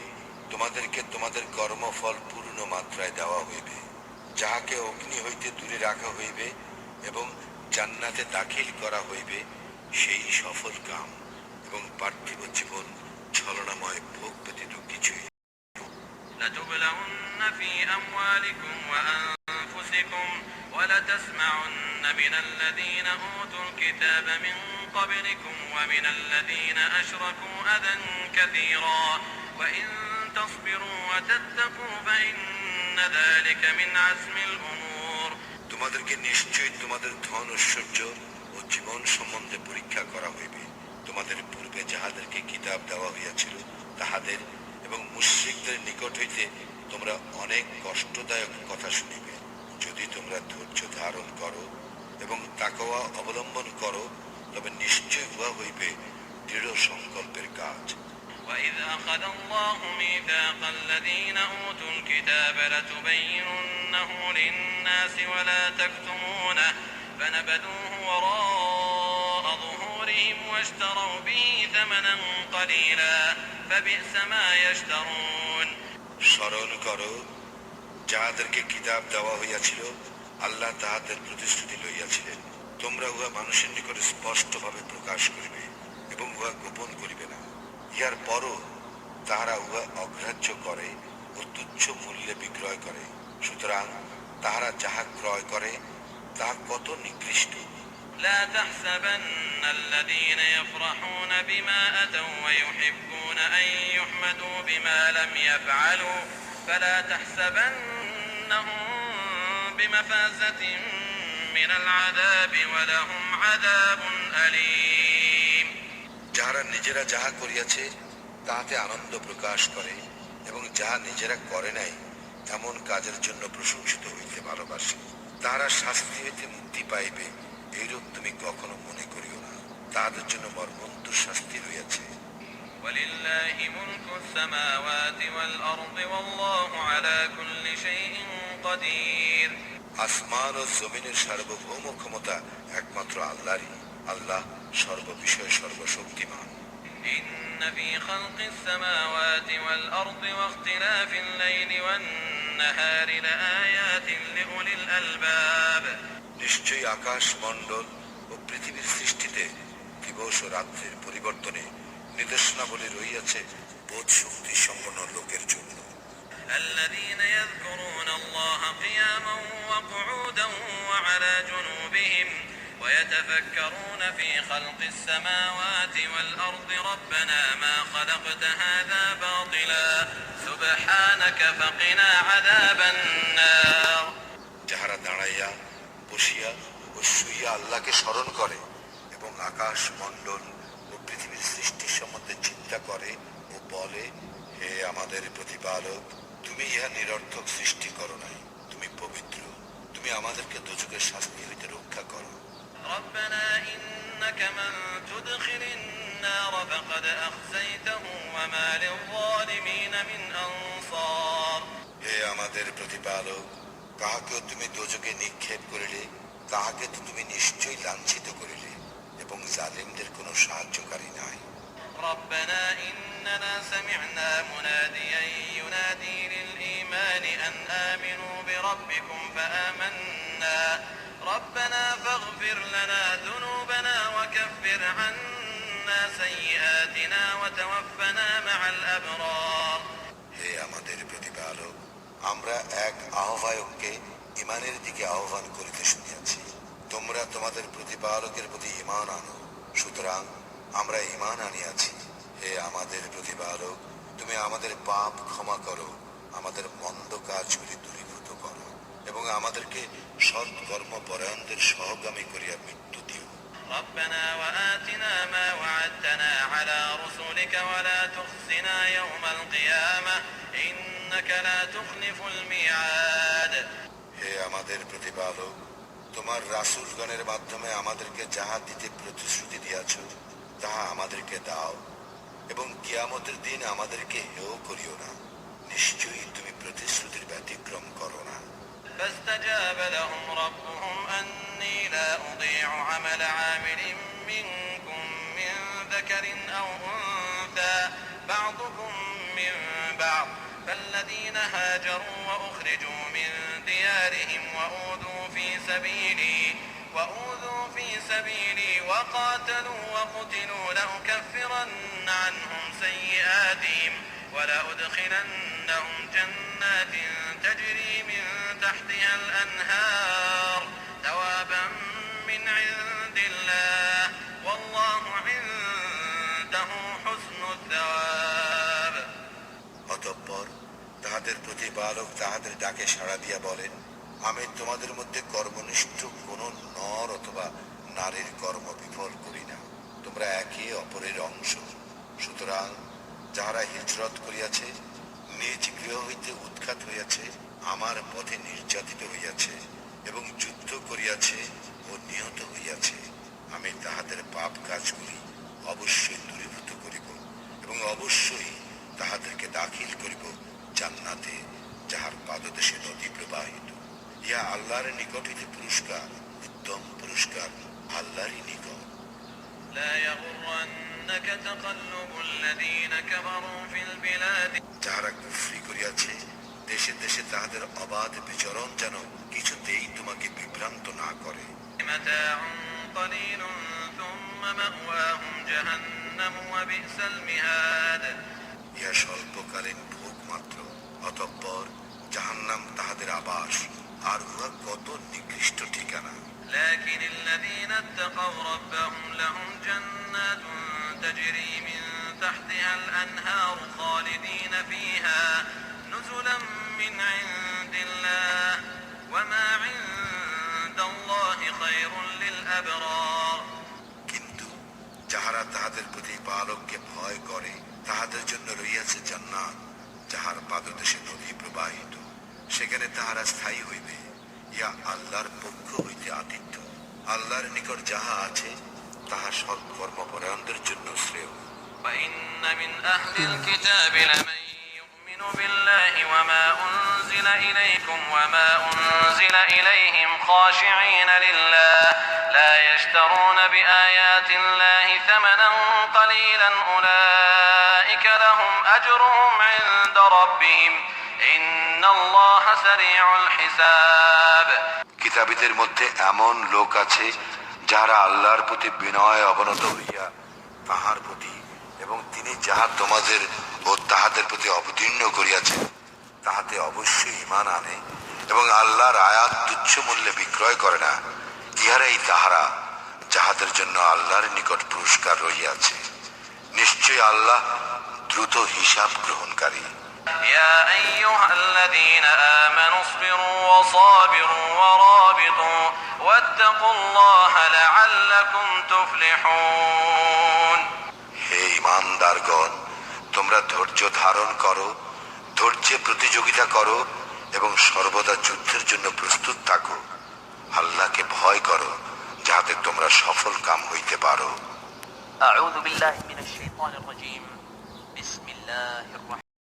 [SPEAKER 1] তোমাদেরকে তোমাদের কর্মফল পূর্ণ মাত্রায় দেওয়া হইবে। যাহাকে অগ্নি হইতে দূরে রাখা হইবে এবং জান্নাতে দাখিল করা হইবে, সেই সফল কাম। এবং পার্থিব জীবন ছলনাময় ভোগ ব্যতীত কিছুই।
[SPEAKER 2] لتبلغن في أموالكم وأنفسكم ولتسمعن من الذين أوتوا الكتاب من قبلكم ومن الذين أشركوا أذى كثيرا وإن تصبروا وتتقوا فإن ذلك من عزم الأمور
[SPEAKER 1] তোমাদেরকে নিশ্চয়ই তোমাদের ধন ঐশ্বর্য ও জীবন সম্বন্ধে পরীক্ষা করা হইবে। তোমাদের পূর্বে যাহাদেরকে কিতাব দেওয়া হইয়াছিল তাহাদের এবং মুশরিকদের নিকট হইতে তোমরা অনেক কষ্টদায়ক কথা শুনিবে। যদি তোমরা ধৈর্য ধারণ করো এবং তাকওয়া অবলম্বন করো, তবে নিশ্চয় উহা হইবে দৃঢ় সংকল্পের কাজ।
[SPEAKER 2] وإذ أخذ الله ميثاق الذين أوتوا الكتاب لتبيننه للناس ولا تكتمونه فنبذوه وراء ظهورهم واشتروا به ثمنا قليلا فبئس ما يشترون
[SPEAKER 1] স্মরণ করো, যাহাদেরকে কিতাব দেওয়া হইয়াছিল আল্লাহ তাহাদের প্রতিশ্রুতি লইয়াছিলেন, তোমরা উহা মানুষের নিকট স্পষ্টভাবে প্রকাশ করিবে এবং উহা গোপন করিবে না। ইহার পরও তাহারা উহা অগ্রাহ্য করে ও তুচ্ছ মূল্যে বিক্রয় করে। সুতরাং তাহারা যাহা ক্রয় করে তাহা কত নিকৃষ্ট।
[SPEAKER 2] لا تحسبن الذين يفرحون بما أتوا ويحبون أن يحمدوا بما لم يفعلوا فلا تحسبنهم بمفازة من العذاب ولهم عذاب أليم
[SPEAKER 1] যাহারা নিজেরা যাহা করিয়াছে তাহাতে আনন্দ প্রকাশ করে এবং যাহা নিজেরা করে নাই এমন কাজের জন্য প্রশংসিত হইতে ভালোবাসে, তাহারা শাস্তি হইতে মুক্তি পাইবে, এইরূপ তুমি কখনো মনে করিও না। তাহাদের জন্য মর্মন্তুর শাস্তি রইয়াছে।
[SPEAKER 2] ولله ملك السماوات والأرض والله على كل شيء قدير
[SPEAKER 1] আসমান ও জমিনের সার্বভৌম ক্ষমতা একমাত্র আল্লাহরই। আল্লাহ সর্ববিষয়ে সর্বশক্তিমান।
[SPEAKER 2] إن في خلق السماوات والأرض واختلاف الليل والنهار لآيات لأولي الألباب
[SPEAKER 1] নিশ্চয়ই আকাশ মণ্ডল ও পৃথিবীর সৃষ্টিতে দিবস ও রাত্রির পরিবর্তনে নিদর্শনাবলী রইয়াছে বোধ শক্তি সম্পন্ন লোকের জন্য।
[SPEAKER 2] الذين يذكرون الله قياما وقعودا وعلى جنوبهم ويتفكرون في خلق السماوات والأرض ربنا ما خلقت هذا باطلا سبحانك فقنا عذاب النار
[SPEAKER 1] যাহারা দাঁড়াইয়া বসিয়া ও শুইয়া আল্লাহকে স্মরণ করে এবং আকাশ মণ্ডল ও পৃথিবীর সৃষ্টি সম্বন্ধে চিন্তা করে ও বলে, হে আমাদের প্রতিপালক, তুমি ইহা নিরর্থক সৃষ্টি করো নাই, তুমি পবিত্র, তুমি আমাদেরকে দোজখের শাস্তি হইতে রক্ষা করো।
[SPEAKER 2] ربنا إنك من تدخل النار فقد أخزيته وما للظالمين من أنصار
[SPEAKER 1] হে আমাদের প্রতিপালক, কাহাকেও তুমি দোজখে নিক্ষেপ করিলে তাহাকে তো তুমি নিশ্চয়ই লাঞ্ছিত করিলে এবং জালিমদের কোনো সাহায্যকারী নাই।
[SPEAKER 2] ربنا إننا سمعنا مناديا ينادي للإيمان أن آمنوا بربكم فآمنا ربنا فاغفر لنا ذنوبنا وكفر عنا سيئاتنا وتوفنا مع الأبرار
[SPEAKER 1] হে আমাদের প্রতিপালক, আমরা এক আহ্বায়ককে ঈমানের দিকে আহ্বান করিতে শুনিয়াছি, তোমরা তোমাদের প্রতিপালকের প্রতি ঈমান আনো। সুতরাং আমরা ঈমান আনিয়াছি। হে আমাদের প্রতিপালক, তুমি আমাদের পাপ ক্ষমা করো, আমাদের মন্দ কাজগুলি দূরীভূত করো এবং আমাদেরকে সৎকর্ম পরায়ণদের সহগামী করিয়া মৃত্যু দিও।
[SPEAKER 2] ربنا وآتنا ما وعدتنا على رسلك ولا تخزنا يوم القيامة إنك لا تخلف الميعاد
[SPEAKER 1] হে আমাদের প্রতিপালক, তোমার রাসূলগণের মাধ্যমে আমাদেরকে যাহা দিতে প্রতিশ্রুতি দিয়াছ তাহা আমাদেরকে দাও এবং কিয়ামতের দিন আমাদেরকে হেয় করিও না। নিশ্চয়ই তুমি প্রতিশ্রুতির ব্যতিক্রম করো না।
[SPEAKER 2] فاستجاب لهم ربهم أني لا أضيع عمل عامل منكم من ذكر أو أنثى بعضكم من بعض فالذين هاجروا وأخرجوا من ديارهم وأوذوا في سبيلي وقاتلوا وقتلوا لأكفرن عنهم سيئاتهم ولأدخلنهم جنات تجري من تحتها الأنهار ثوابا من عند الله والله عنده حسن الثواب
[SPEAKER 1] অতঃপর তাহাদের প্রতিপালক তাহাদের ডাকে সাড়া দিয়া বলেন, আমি তোমাদের মধ্যে কর্মনিষ্ঠ কোন নর অথবা নারীর কর্ম বিফল করি না। তোমরা একে অপরের অংশ। সুতরাং যাহারা হিজরত করিয়াছে, নিজ গৃহ হইতে উৎখাত হইয়াছে, আমার পথে নির্যাতিত হইয়াছে এবং যুদ্ধ করিয়াছে ও নিহত হইয়াছে, আমি তাহাদের পাপ কাজগুলি অবশ্যই দূরীভূত করিব এবং অবশ্যই তাহাদেরকে দাখিল করিব জান্নাতে, যাহার পাদদেশে নদী প্রবাহিত। ইহা আল্লাহর নিকট হইতে পুরস্কার, উত্তম পুরস্কার আল্লাহরই নিকট।
[SPEAKER 2] لا يغرنك تقلب الذين كفروا في البلاد
[SPEAKER 1] যাহারা কুফরি করিয়াছে, দেশে দেশে তাহাদের অবাধ বিচরণ যেন কিছুতেই তোমাকে বিভ্রান্ত না করে।
[SPEAKER 2] متاع قليل ثم مأواهم جهنم وبئس المهاد
[SPEAKER 1] ইহা স্বল্পকালীন ভোগ মাত্র, অতঃপর জাহান্নাম তাহাদের আবাস, আর উহা কত নিকৃষ্ট ঠিকানা।
[SPEAKER 2] لكن الذين اتقوا ربهم لهم جنات تجري من تحتها الأنهار خالدين فيها نزلا من عند الله وما عند الله خير للأبرار
[SPEAKER 1] কিন্তু যাহারা তাহাদের প্রতিপালককে ভয় করে, তাহাদের জন্য রইয়াছে জান্নাত, যাহার পাদদেশে নদী প্রবাহিত, সেখানে তাহারা স্থায়ী হইবে। ইয়া আল্লাহর পক্ষ হইতে আতিথ্য। আল্লাহর নিকট যাহা আছে তাহা সৎকর্মপরায়ণদের জন্য শ্রেয়।
[SPEAKER 2] وإن من أهل الكتاب لمن يؤمن بالله وما أنزل إليكم وما أنزل إليهم خاشعين لله لا يشترون بآيات الله ثمنا قليلا أولئك لهم أجرهم عند ربهم إن الله سريع الحساب
[SPEAKER 1] কিতাবীদের মধ্যে এমন লোক আছে যাহারা আল্লাহর প্রতি বিনয় অবনত হইয়া তাহার প্রতি এবং তিনি যাহা তোমাদের ও তাহাদের প্রতি অবতীর্ণ করিয়াছেন তাহাতে অবশ্যই ঈমান আনে এবং আল্লাহর আয়াত তুচ্ছ মূল্যে বিক্রয় করে না। ইহারাই তাহারা যাহাদের জন্য আল্লাহর নিকট পুরস্কার রহিয়াছে। নিশ্চয় আল্লাহ দ্রুত হিসাব গ্রহণকারী।
[SPEAKER 2] يا أيها الذين آمنوا اصبروا وصابروا ورابطوا واتقوا الله لعلكم تفلحون
[SPEAKER 1] হে ঈমানদারগণ, তোমরা ধৈর্য ধারণ করো, ধৈর্যে প্রতিযোগিতা করো এবং সর্বদা যুদ্ধের জন্য প্রস্তুত থাকো। আল্লাহকে ভয় করো, যাহাতে তোমরা সফল কাম হইতে পারো।
[SPEAKER 2] أعوذ بالله من الشيطان الرجيم بسم الله الرحمن